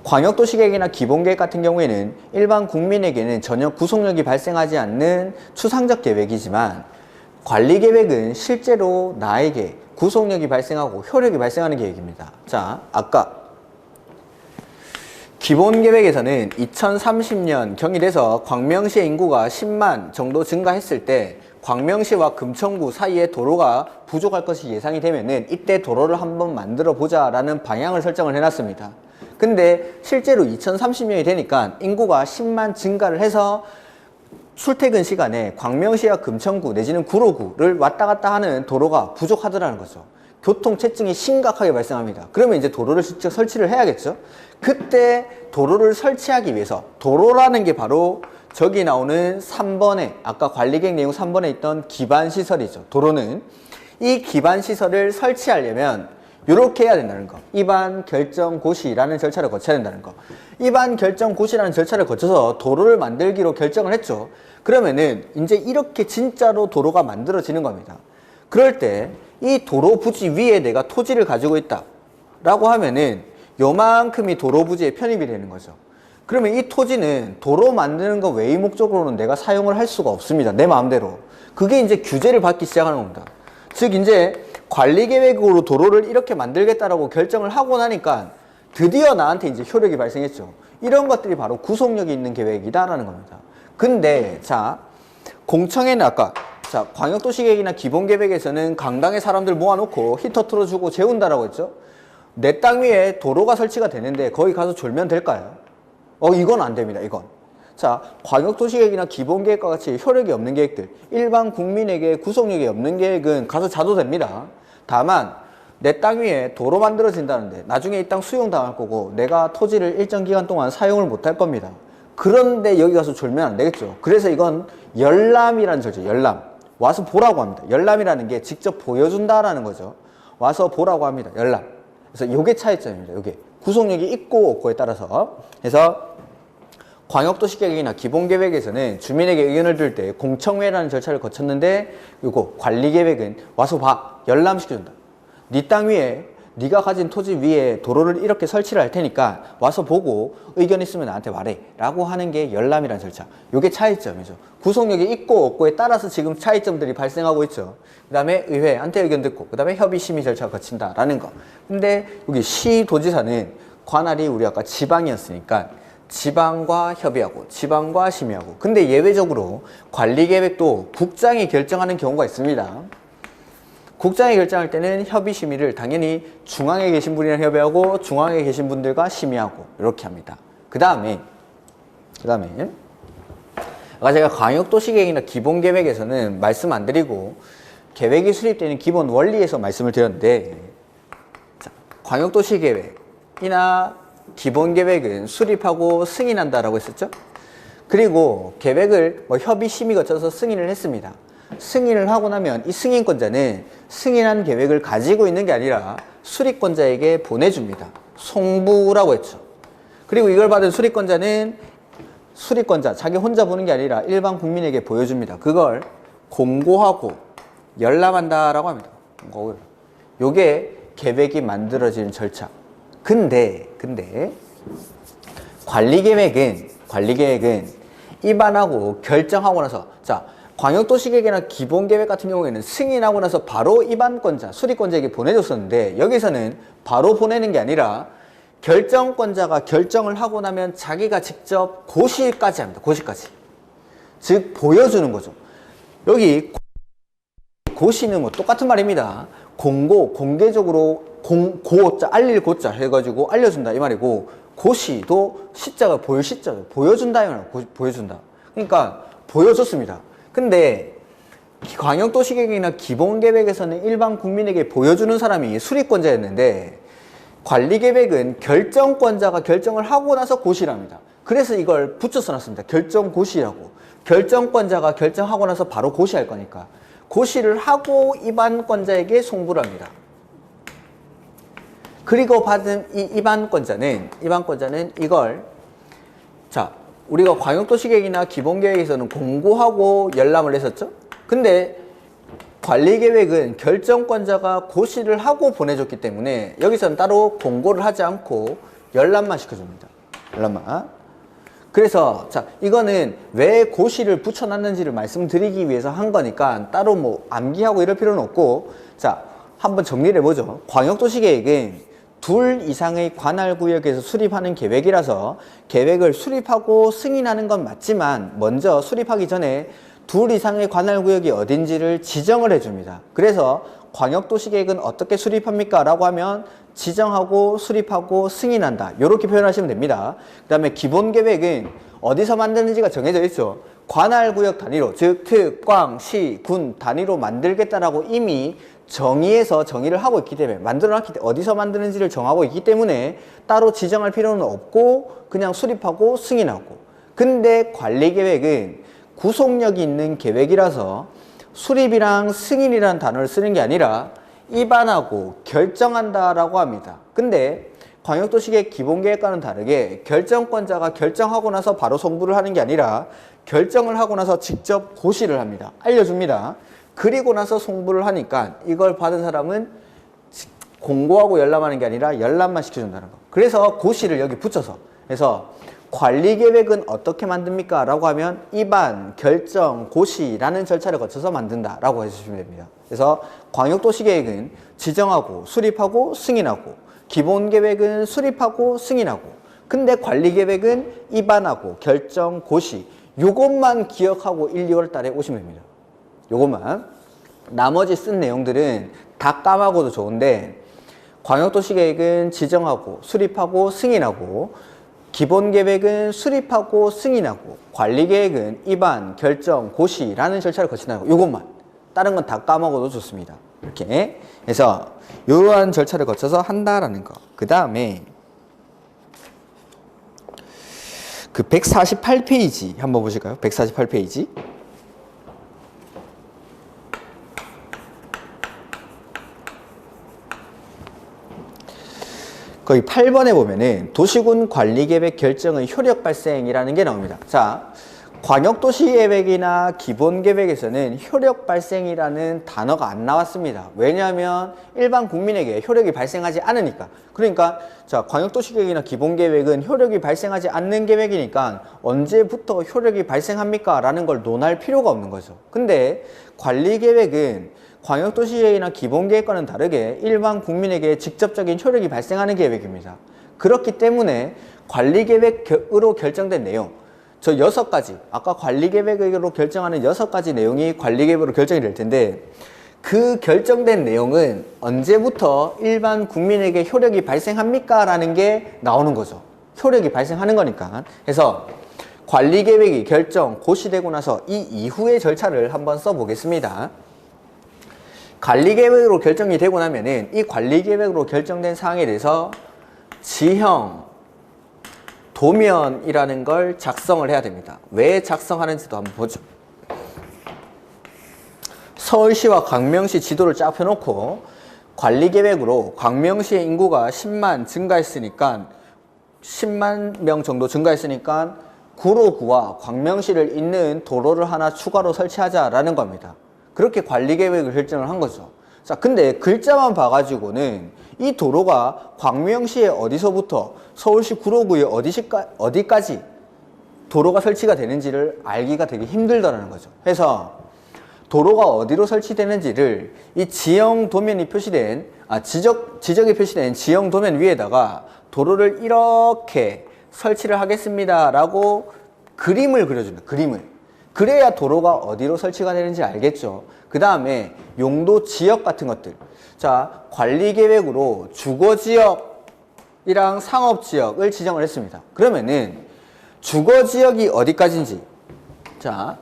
광역도시계획이나 기본계획 같은 경우에는 일반 국민에게는 전혀 구속력이 발생하지 않는 추상적 계획이지만 관리계획은 실제로 나에게 구속력이 발생하고 효력이 발생하는 계획입니다. 자, 아까 기본계획에서는 2030년 경일에서 광명시의 인구가 10만 정도 증가했을 때 광명시와 금천구 사이에 도로가 부족할 것이 예상이 되면은 이때 도로를 한번 만들어 보자라는 방향을 설정을 해놨습니다. 근데 실제로 2030년이 되니까 인구가 10만 증가를 해서 출퇴근 시간에 광명시와 금천구 내지는 구로구를 왔다 갔다 하는 도로가 부족하더라는 거죠. 교통체증이 심각하게 발생합니다. 그러면 이제 도로를 직접 설치를 해야겠죠. 그때 도로를 설치하기 위해서 도로라는 게 바로 저기 나오는 3번에 아까 관리계획 내용 3번에 있던 기반시설이죠. 도로는 이 기반시설을 설치하려면 이렇게 해야 된다는 거. 입안결정고시라는 절차를 거쳐야 된다는 거. 입안결정고시라는 절차를 거쳐서 도로를 만들기로 결정을 했죠. 그러면은 이제 이렇게 진짜로 도로가 만들어지는 겁니다. 그럴 때 이 도로 부지 위에 내가 토지를 가지고 있다 라고 하면은 요만큼이 도로 부지에 편입이 되는 거죠. 그러면 이 토지는 도로 만드는 거 외의 목적으로는 내가 사용을 할 수가 없습니다. 내 마음대로. 그게 이제 규제를 받기 시작하는 겁니다. 즉 이제 관리계획으로 도로를 이렇게 만들겠다라고 결정을 하고 나니까 드디어 나한테 이제 효력이 발생했죠. 이런 것들이 바로 구속력이 있는 계획이다라는 겁니다. 근데 자, 공청회는 아까 자, 광역도시계획이나 기본계획에서는 강당에 사람들 모아놓고 히터 틀어주고 재운다라고 했죠. 내 땅 위에 도로가 설치가 되는데 거기 가서 졸면 될까요? 이건 안 됩니다. 이건. 자, 광역도시계획이나 기본계획과 같이 효력이 없는 계획들, 일반 국민에게 구속력이 없는 계획은 가서 자도 됩니다. 다만 내 땅 위에 도로 만들어진다는데 나중에 이 땅 수용당할 거고 내가 토지를 일정 기간 동안 사용을 못 할 겁니다. 그런데 여기 가서 졸면 안 되겠죠. 그래서 이건 열람이라는 절차, 열람. 와서 보라고 합니다. 열람이라는 게 직접 보여준다라는 거죠. 와서 보라고 합니다. 열람. 그래서 요게 차이점입니다. 요게. 구속력이 있고 없고에 따라서. 그래서 광역도시계획이나 기본계획에서는 주민에게 의견을 들을 때 공청회라는 절차를 거쳤는데 요거 관리계획은 와서 봐. 열람시켜준다. 네 땅 위에 네가 가진 토지 위에 도로를 이렇게 설치를 할 테니까 와서 보고 의견 있으면 나한테 말해 라고 하는 게 열람이라는 절차. 요게 차이점이죠. 구속력이 있고 없고에 따라서 지금 차이점들이 발생하고 있죠. 그 다음에 의회한테 의견 듣고 그 다음에 협의심의 절차가 거친다라는 거. 근데 여기 시도지사는 관할이 우리 아까 지방이었으니까 지방과 협의하고 지방과 심의하고. 근데 예외적으로 관리계획도 국장이 결정하는 경우가 있습니다. 국장이 결정할 때는 협의 심의를 당연히 중앙에 계신 분이랑 협의하고 중앙에 계신 분들과 심의하고 이렇게 합니다. 그 다음에 아까 제가 광역도시계획이나 기본계획에서는 말씀 안 드리고 계획이 수립되는 기본 원리에서 말씀을 드렸는데, 자, 광역도시계획이나 기본계획은 수립하고 승인한다라고 했었죠. 그리고 계획을 협의 심의 거쳐서 승인을 했습니다. 승인을 하고 나면 이 승인권자는 승인한 계획을 가지고 있는 게 아니라 수립권자에게 보내줍니다. 송부라고 했죠. 그리고 이걸 받은 수립권자는 수립권자, 자기 혼자 보는 게 아니라 일반 국민에게 보여줍니다. 그걸 공고하고 열람한다라고 합니다. 요게 계획이 만들어지는 절차. 근데 관리계획은 입안하고 결정하고 나서, 자, 광역도시계획이나 기본계획 같은 경우에는 승인하고 나서 바로 입안권자, 수립권자에게 보내줬었는데 여기서는 바로 보내는 게 아니라 결정권자가 결정을 하고 나면 자기가 직접 고시까지 합니다. 고시까지. 즉 보여주는 거죠. 여기 고시는 뭐 똑같은 말입니다. 공개적으로 고자, 알릴 고자 해가지고 알려준다 이 말이고, 고시도 시자가 보일 시자죠. 보여준다 이 말이에요. 보여준다. 그러니까 보여줬습니다. 근데 광역도시계획이나 기본계획에서는 일반 국민에게 보여주는 사람이 수립권자였는데 관리계획은 결정권자가 결정을 하고 나서 고시랍니다. 그래서 이걸 붙여서 놨습니다. 결정고시라고. 결정권자가 결정하고 나서 바로 고시할 거니까 고시를 하고 입안권자에게 송부를 합니다. 그리고 받은 이 입안권자는 이걸, 자, 우리가 광역도시계획이나 기본계획에서는 공고하고 열람을 했었죠. 근데 관리계획은 결정권자가 고시를 하고 보내줬기 때문에 여기서는 따로 공고를 하지 않고 열람만 시켜줍니다. 열람만. 그래서 자, 이거는 왜 고시를 붙여놨는지를 말씀드리기 위해서 한 거니까 따로 뭐 암기하고 이럴 필요는 없고, 자, 한번 정리를 해보죠. 광역도시계획은 둘 이상의 관할구역에서 수립하는 계획이라서 계획을 수립하고 승인하는 건 맞지만 먼저 수립하기 전에 둘 이상의 관할구역이 어딘지를 지정을 해줍니다. 그래서 광역도시계획은 어떻게 수립합니까? 라고 하면 지정하고 수립하고 승인한다. 이렇게 표현하시면 됩니다. 그 다음에 기본계획은 어디서 만드는지가 정해져 있죠. 관할구역 단위로, 즉 특, 광, 시, 군 단위로 만들겠다라고 이미 정의해서 정의를 하고 있기 때문에, 만들어놨기 때문에, 어디서 만드는지를 정하고 있기 때문에 따로 지정할 필요는 없고 그냥 수립하고 승인하고. 근데 관리계획은 구속력이 있는 계획이라서 수립이랑 승인이라는 단어를 쓰는 게 아니라 입안하고 결정한다라고 합니다. 근데 광역도시계획 기본계획과는 다르게 결정권자가 결정하고 나서 바로 송부를 하는 게 아니라 결정을 하고 나서 직접 고시를 합니다. 알려줍니다. 그리고 나서 송부를 하니까 이걸 받은 사람은 공고하고 열람하는 게 아니라 열람만 시켜준다는 거. 그래서 고시를 여기 붙여서. 그래서 관리계획은 어떻게 만듭니까? 라고 하면 입안, 결정, 고시라는 절차를 거쳐서 만든다 라고 해주시면 됩니다. 그래서 광역도시계획은 지정하고 수립하고 승인하고, 기본계획은 수립하고 승인하고, 근데 관리계획은 입안하고 결정, 고시, 요것만 기억하고 1, 2월 달에 오시면 됩니다. 요것만. 나머지 쓴 내용들은 다 까먹어도 좋은데, 광역도시계획은 지정하고 수립하고 승인하고, 기본계획은 수립하고 승인하고, 관리계획은 입안, 결정, 고시라는 절차를 거친다는 거. 요것만. 다른 건 다 까먹어도 좋습니다. 이렇게. 그래서 이러한 절차를 거쳐서 한다라는 거. 그 다음에 그 148페이지 한번 보실까요? 148페이지. 거기 8번에 보면은 도시군 관리계획 결정의 효력 발생이라는 게 나옵니다. 자, 광역도시계획이나 기본계획에서는 효력 발생이라는 단어가 안 나왔습니다. 왜냐하면 일반 국민에게 효력이 발생하지 않으니까. 그러니까 자, 광역도시계획이나 기본계획은 효력이 발생하지 않는 계획이니까 언제부터 효력이 발생합니까? 라는 걸 논할 필요가 없는 거죠. 근데 관리계획은 광역도시계획이나 기본계획과는 다르게 일반 국민에게 직접적인 효력이 발생하는 계획입니다. 그렇기 때문에 관리계획으로 결정된 내용, 저 6가지, 아까 관리계획으로 결정하는 6가지 내용이 관리계획으로 결정이 될 텐데, 그 결정된 내용은 언제부터 일반 국민에게 효력이 발생합니까? 라는 게 나오는 거죠. 효력이 발생하는 거니까. 그래서 관리계획이 결정, 고시되고 나서 이 이후의 절차를 한번 써보겠습니다. 관리계획으로 결정이 되고 나면은 이 관리계획으로 결정된 사항에 대해서 지형, 도면이라는 걸 작성을 해야 됩니다. 왜 작성하는지도 한번 보죠. 서울시와 광명시 지도를 쫙 펴놓고 관리계획으로 광명시의 인구가 10만 증가했으니까 10만 명 정도 증가했으니까 구로구와 광명시를 잇는 도로를 하나 추가로 설치하자라는 겁니다. 그렇게 관리계획을 결정을 한 거죠. 자, 근데 글자만 봐가지고는 이 도로가 광명시의 어디서부터 서울시 구로구의 어디까지 도로가 설치가 되는지를 알기가 되게 힘들다는 거죠. 그래서 도로가 어디로 설치되는지를 이 지형 도면이 표시된, 지적이 표시된 지형 도면 위에다가 도로를 이렇게 설치를 하겠습니다 라고 그림을 그려줍니다. 그림을. 그래야 도로가 어디로 설치가 되는지 알겠죠. 그 다음에 용도 지역 같은 것들. 자, 관리계획으로 주거지역이랑 상업지역을 지정을 했습니다. 그러면은 주거지역이 어디까지인지. 자,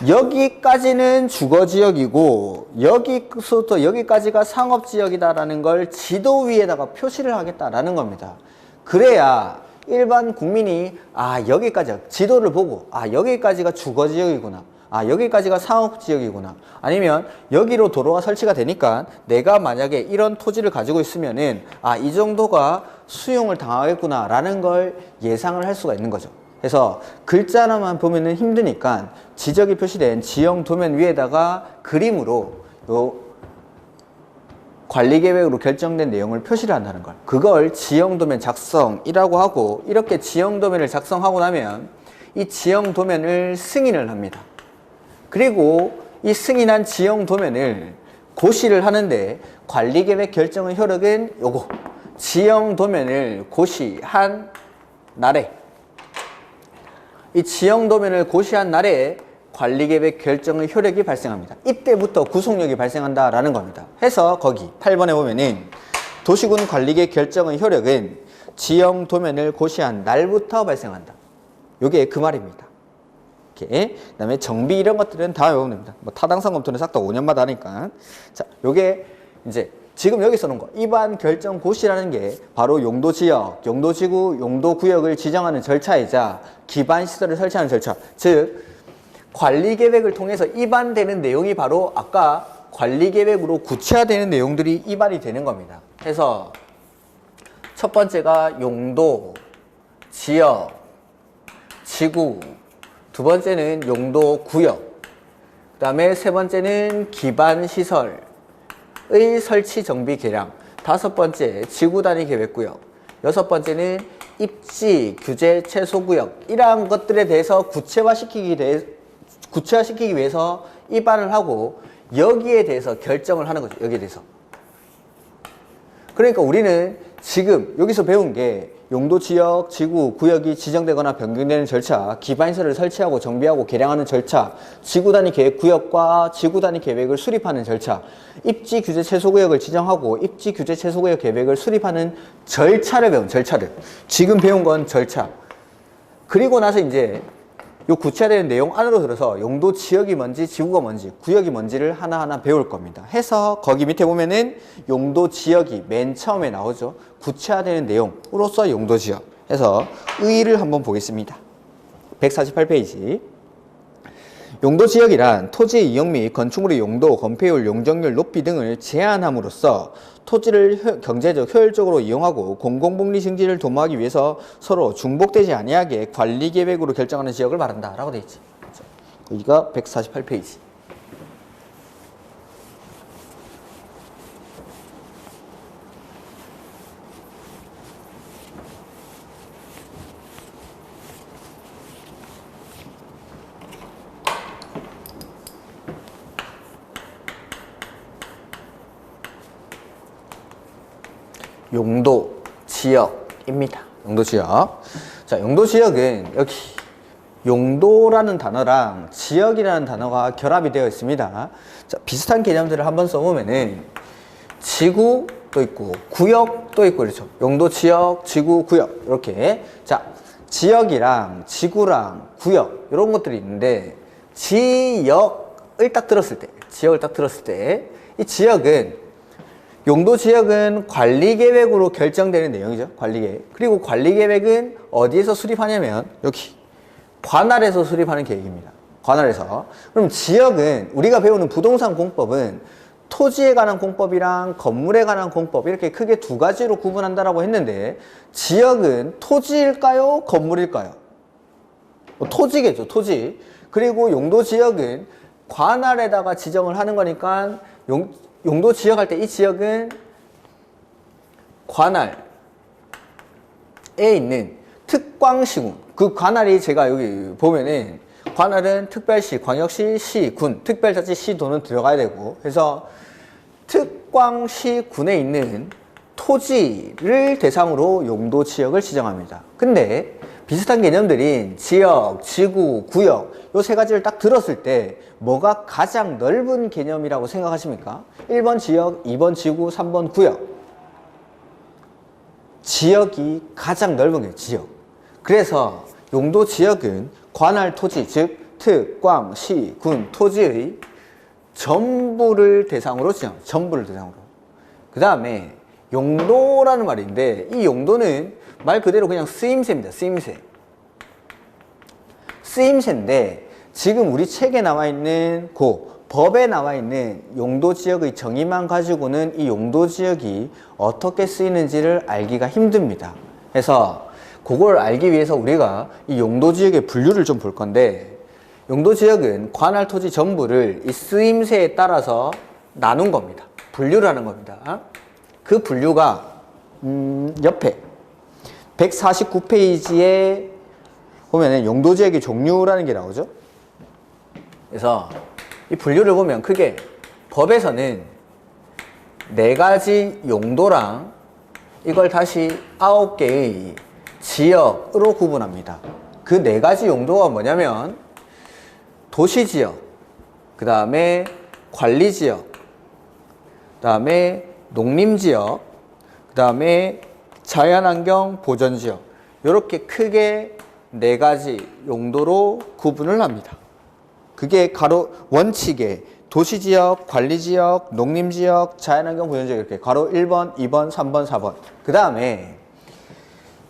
여기까지는 주거지역이고 여기서부터 여기까지가 상업지역이다라는 걸 지도 위에다가 표시를 하겠다라는 겁니다. 그래야 일반 국민이 여기까지 지도를 보고 여기까지가 주거지역이구나, 여기까지가 상업지역이구나, 아니면 여기로 도로가 설치가 되니까 내가 만약에 이런 토지를 가지고 있으면은 이 정도가 수용을 당하겠구나 라는 걸 예상을 할 수가 있는 거죠. 그래서 글자로만 보면은 힘드니까 지적이 표시된 지형 도면 위에다가 그림으로 요 관리계획으로 결정된 내용을 표시를 한다는 걸, 그걸 지형도면 작성이라고 하고, 이렇게 지형도면을 작성하고 나면 이 지형도면을 승인을 합니다. 그리고 이 승인한 지형도면을 고시를 하는데 관리계획 결정의 효력은 요거 지형도면을 고시한 날에, 이 지형도면을 고시한 날에 관리계획 결정의 효력이 발생합니다. 이때부터 구속력이 발생한다라는 겁니다. 해서 거기 8번에 보면은 도시군 관리계획 결정의 효력은 지형 도면을 고시한 날부터 발생한다. 요게 그 말입니다. 이렇게. 그다음에 정비 이런 것들은 다음에 보면 됩니다. 뭐 타당성 검토는 싹 다 5년마다 하니까. 자, 요게 이제 지금 여기 써놓은 거 입안 결정 고시라는 게 바로 용도지역, 용도지구, 용도구역을 지정하는 절차이자 기반시설을 설치하는 절차. 즉 관리계획을 통해서 입안되는 내용이 바로 아까 관리계획으로 구체화되는 내용들이 입안이 되는 겁니다. 그래서 첫 번째가 용도, 지역, 지구, 두 번째는 용도, 구역, 그 다음에 세 번째는 기반시설의 설치 정비 개량. 다섯 번째 지구 단위 계획구역. 여섯 번째는 입지 규제 최소구역. 이러한 것들에 대해서 구체화시키기 위해서 입안을 하고 여기에 대해서 결정을 하는 거죠. 여기에 대해서. 그러니까 우리는 지금 여기서 배운 게 용도 지역, 지구, 구역이 지정되거나 변경되는 절차, 기반시설을 설치하고 정비하고 개량하는 절차, 지구 단위 계획 구역과 지구 단위 계획을 수립하는 절차, 입지 규제 최소 구역을 지정하고 입지 규제 최소 구역 계획을 수립하는 절차를 배운 절차를. 지금 배운 건 절차. 그리고 나서 이제 요 구체화되는 내용 안으로 들어서 용도 지역이 뭔지, 지구가 뭔지, 구역이 뭔지를 하나하나 배울 겁니다. 해서 거기 밑에 보면은 용도 지역이 맨 처음에 나오죠. 구체화되는 내용으로서 용도 지역. 해서 의의를 한번 보겠습니다. 148페이지. 용도 지역이란 토지의 이용 및 건축물의 용도, 건폐율, 용적률 높이 등을 제한함으로써 토지를 경제적 효율적으로 이용하고 공공복리 증진을 도모하기 위해서 서로 중복되지 아니하게 관리계획으로 결정하는 지역을 말한다 라고 되어 있지. 여기가 148페이지. 용도 지역입니다. 용도 지역. 자, 용도 지역은 여기 용도라는 단어랑 지역이라는 단어가 결합이 되어 있습니다. 자, 비슷한 개념들을 한번 써보면은 지구도 있고 구역도 있고 그렇죠. 용도 지역, 지구, 구역 이렇게. 자, 지역이랑 지구랑 구역 이런 것들이 있는데 지역을 딱 들었을 때 이 지역은 용도 지역은 관리계획으로 결정되는 내용이죠. 관리계획. 그리고 관리계획은 어디에서 수립하냐면 여기 관할에서 수립하는 계획입니다. 관할에서. 그럼 지역은 우리가 배우는 부동산 공법은 토지에 관한 공법이랑 건물에 관한 공법 이렇게 크게 두 가지로 구분한다라고 했는데 지역은 토지일까요? 건물일까요? 토지겠죠. 토지. 그리고 용도 지역은 관할에다가 지정을 하는 거니까 용도 지역 할 때 이 지역은 관할에 있는 특광시군. 그 관할이 제가 여기 보면은 관할은 특별시, 광역시, 시, 군, 특별자치, 시도는 들어가야 되고 그래서 특광시군에 있는 토지를 대상으로 용도 지역을 지정합니다. 근데 비슷한 개념들인 지역, 지구, 구역 요 세 가지를 딱 들었을 때 뭐가 가장 넓은 개념이라고 생각하십니까? 1번 지역, 2번 지구, 3번 구역. 지역이 가장 넓은 게 지역. 그래서 용도 지역은 관할 토지, 즉 특, 광, 시, 군, 토지의 전부를 대상으로 지정. 전부를 대상으로. 그 다음에 용도라는 말인데 이 용도는 말 그대로 그냥 쓰임새입니다. 쓰임새. 쓰임새인데 지금 우리 책에 나와 있는 법에 나와 있는 용도 지역의 정의만 가지고는 이 용도 지역이 어떻게 쓰이는지를 알기가 힘듭니다. 그래서 그걸 알기 위해서 우리가 이 용도 지역의 분류를 좀 볼 건데 용도 지역은 관할 토지 전부를 이 쓰임새에 따라서 나눈 겁니다. 분류를 하는 겁니다. 그 분류가 옆에 149페이지에 보면 용도지역의 종류라는 게 나오죠. 그래서 이 분류를 보면 크게 법에서는 4가지 용도랑 이걸 다시 9개의 지역으로 구분합니다. 그 4가지 용도가 뭐냐면 도시지역, 그 다음에 관리지역, 그 다음에 농림지역, 그 다음에 자연환경 보전지역 이렇게 크게 4가지 용도로 구분을 합니다. 그게 가로 원칙에 도시지역, 관리지역, 농림지역, 자연환경 보전지역 이렇게 가로 1번, 2번, 3번, 4번 그 다음에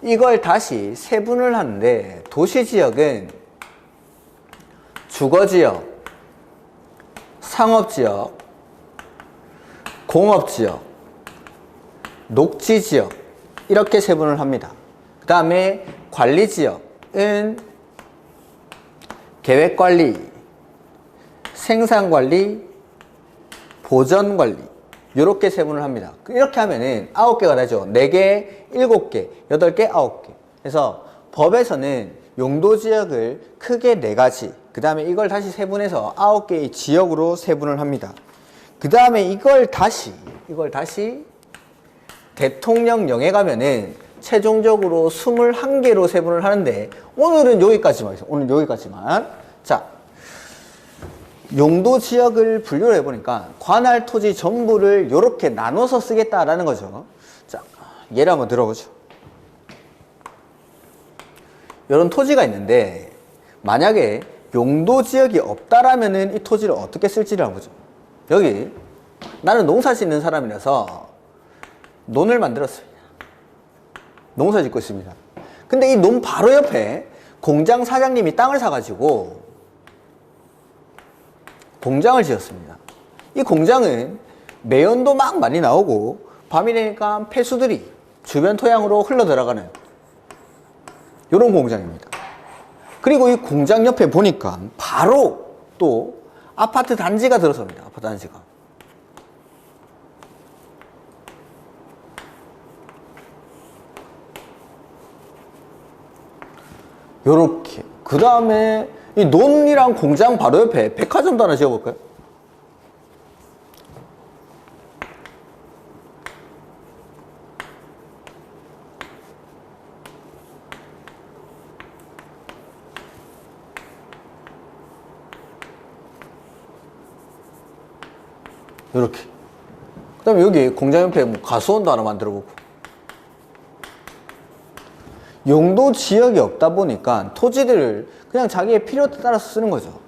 이걸 다시 세분을 하는데 도시지역은 주거지역, 상업지역, 공업지역, 녹지지역 이렇게 세분을 합니다. 그 다음에 관리지역은 계획관리, 생산관리, 보전관리 이렇게 세분을 합니다. 이렇게 하면은 9개가 되죠. 4개, 7개, 8개, 9개. 그래서 법에서는 용도지역을 크게 4가지, 그 다음에 이걸 다시 세분해서 9개의 지역으로 세분을 합니다. 그 다음에 이걸 다시 대통령령에 가면은 최종적으로 21개로 세분을 하는데 오늘은 여기까지만 있어요. 오늘 여기까지만. 자, 용도 지역을 분류를 해보니까 관할 토지 전부를 이렇게 나눠서 쓰겠다라는 거죠. 자, 예를 한번 들어보죠. 이런 토지가 있는데 만약에 용도 지역이 없다라면은 이 토지를 어떻게 쓸지를 한번 보죠. 여기 나는 농사 짓는 사람이라서 논을 만들었어요. 농사 짓고 있습니다. 근데 이 논 바로 옆에 공장 사장님이 땅을 사가지고 공장을 지었습니다. 이 공장은 매연도 막 많이 나오고 밤이 되니까 폐수들이 주변 토양으로 흘러 들어가는 이런 공장입니다. 그리고 이 공장 옆에 보니까 바로 또 아파트 단지가 들어섭니다. 아파트 단지가. 요렇게. 그 다음에 이 논이랑 공장 바로 옆에 백화점도 하나 지어볼까요? 요렇게. 그 다음에 여기 공장 옆에 뭐 가수원도 하나 만들어 보고. 용도 지역이 없다 보니까 토지들을 그냥 자기의 필요에 따라서 쓰는 거죠.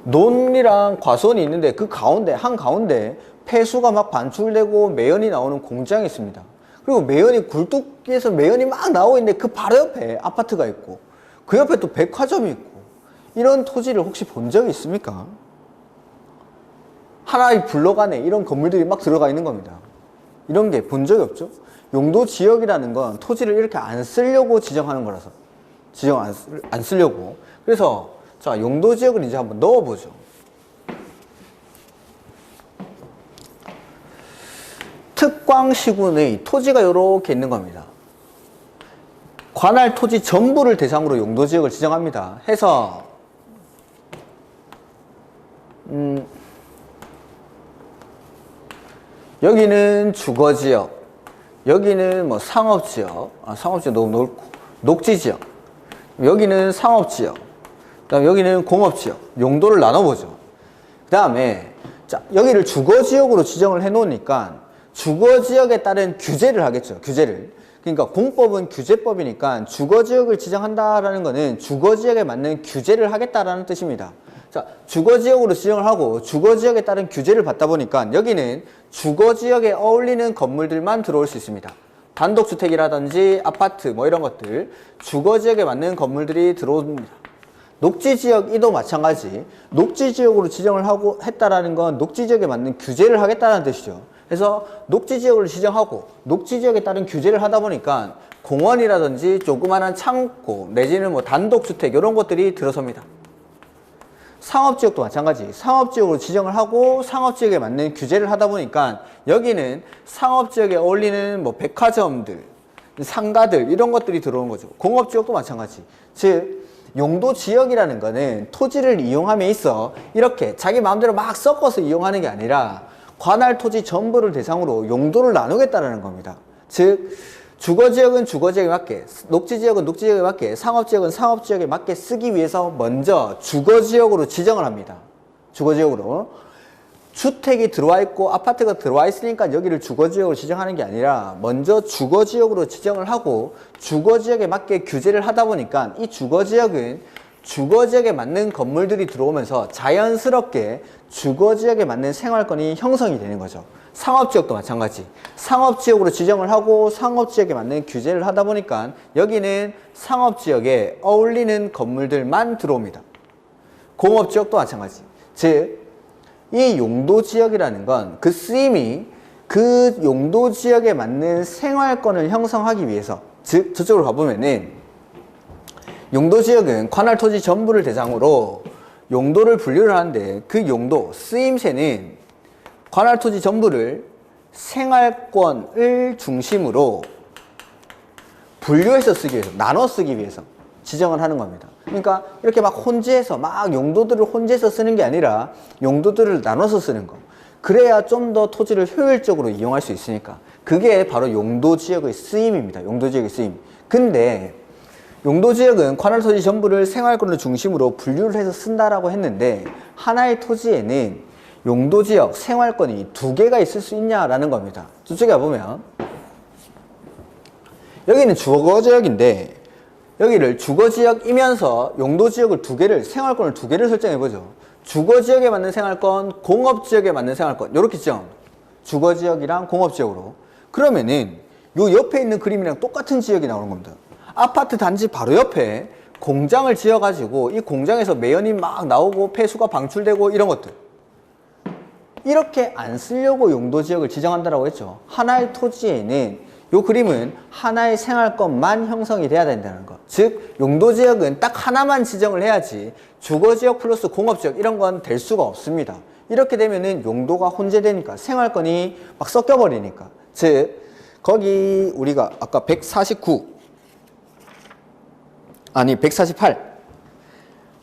논이랑 과수원이 있는데 그 가운데, 한가운데 폐수가 막 반출되고 매연이 나오는 공장이 있습니다. 그리고 매연이 굴뚝에서 매연이 막 나오고 있는데 그 바로 옆에 아파트가 있고 그 옆에 또 백화점이 있고 이런 토지를 혹시 본 적이 있습니까? 하나의 블록 안에 이런 건물들이 막 들어가 있는 겁니다. 이런 게 본 적이 없죠. 용도 지역이라는 건 토지를 이렇게 안 쓰려고 지정하는 거라서 지정 안 쓰려고. 그래서 자, 용도 지역을 이제 한번 넣어보죠. 특광시군의 토지가 이렇게 있는 겁니다. 관할 토지 전부를 대상으로 용도 지역을 지정합니다. 해서 여기는 주거지역, 여기는 뭐 상업지역, 상업지역 너무 넓고, 녹지지역, 여기는 상업지역, 그 다음에 여기는 공업지역, 용도를 나눠보죠. 그 다음에, 자, 여기를 주거지역으로 지정을 해 놓으니까 주거지역에 따른 규제를 하겠죠, 규제를. 그러니까 공법은 규제법이니까 주거지역을 지정한다라는 거는 주거지역에 맞는 규제를 하겠다라는 뜻입니다. 자, 주거지역으로 지정을 하고 주거지역에 따른 규제를 받다 보니까 여기는 주거지역에 어울리는 건물들만 들어올 수 있습니다. 단독주택이라든지 아파트 뭐 이런 것들 주거지역에 맞는 건물들이 들어옵니다. 녹지지역이도 마찬가지. 녹지지역으로 지정을 하고 했다라는 건 녹지지역에 맞는 규제를 하겠다는 뜻이죠. 그래서 녹지지역을 지정하고 녹지지역에 따른 규제를 하다 보니까 공원이라든지 조그마한 창고 내지는 뭐 단독주택 이런 것들이 들어섭니다. 상업지역도 마찬가지. 상업지역으로 지정을 하고 상업지역에 맞는 규제를 하다 보니까 여기는 상업지역에 어울리는 뭐 백화점들, 상가들 이런 것들이 들어오는 거죠. 공업지역도 마찬가지. 즉 용도지역이라는 거는 토지를 이용함에 있어 이렇게 자기 마음대로 막 섞어서 이용하는 게 아니라 관할 토지 전부를 대상으로 용도를 나누겠다는 겁니다. 즉 주거지역은 주거지역에 맞게, 녹지지역은 녹지지역에 맞게, 상업지역은 상업지역에 맞게 쓰기 위해서 먼저 주거지역으로 지정을 합니다. 주거지역으로. 주택이 들어와 있고 아파트가 들어와 있으니까 여기를 주거지역으로 지정하는 게 아니라 먼저 주거지역으로 지정을 하고 주거지역에 맞게 규제를 하다 보니까 이 주거지역은 주거지역에 맞는 건물들이 들어오면서 자연스럽게 주거지역에 맞는 생활권이 형성이 되는 거죠. 상업지역도 마찬가지. 상업지역으로 지정을 하고 상업지역에 맞는 규제를 하다 보니까 여기는 상업지역에 어울리는 건물들만 들어옵니다. 공업지역도 마찬가지. 즉, 이 용도지역이라는 건 그 쓰임이 그 용도지역에 맞는 생활권을 형성하기 위해서, 즉 저쪽으로 가보면은 용도지역은 관할 토지 전부를 대상으로 용도를 분류를 하는데 그 용도, 쓰임새는 관할 토지 전부를 생활권을 중심으로 분류해서 쓰기 위해서, 나눠 쓰기 위해서 지정을 하는 겁니다. 그러니까 이렇게 막 혼재해서 막 용도들을 혼재해서 쓰는 게 아니라 용도들을 나눠서 쓰는 거. 그래야 좀 더 토지를 효율적으로 이용할 수 있으니까. 그게 바로 용도지역의 쓰임입니다. 용도지역의 쓰임. 근데 용도지역은 관할 토지 전부를 생활권을 중심으로 분류를 해서 쓴다라고 했는데 하나의 토지에는 용도지역, 생활권이 두 개가 있을 수 있냐라는 겁니다. 저쪽에 보면 여기는 주거지역인데 여기를 주거지역이면서 용도지역을 두 개를, 생활권을 두 개를 설정해보죠. 주거지역에 맞는 생활권, 공업지역에 맞는 생활권 이렇게 지정. 주거지역이랑 공업지역으로. 그러면은 요 옆에 있는 그림이랑 똑같은 지역이 나오는 겁니다. 아파트 단지 바로 옆에 공장을 지어가지고 이 공장에서 매연이 막 나오고 폐수가 방출되고 이런 것들. 이렇게 안 쓰려고 용도지역을 지정한다고 했죠. 하나의 토지에는 이 그림은 하나의 생활권만 형성이 돼야 된다는 것. 즉 용도지역은 딱 하나만 지정을 해야지 주거지역 플러스 공업지역 이런 건 될 수가 없습니다. 이렇게 되면은 용도가 혼재되니까 생활권이 막 섞여버리니까. 즉 거기 우리가 아까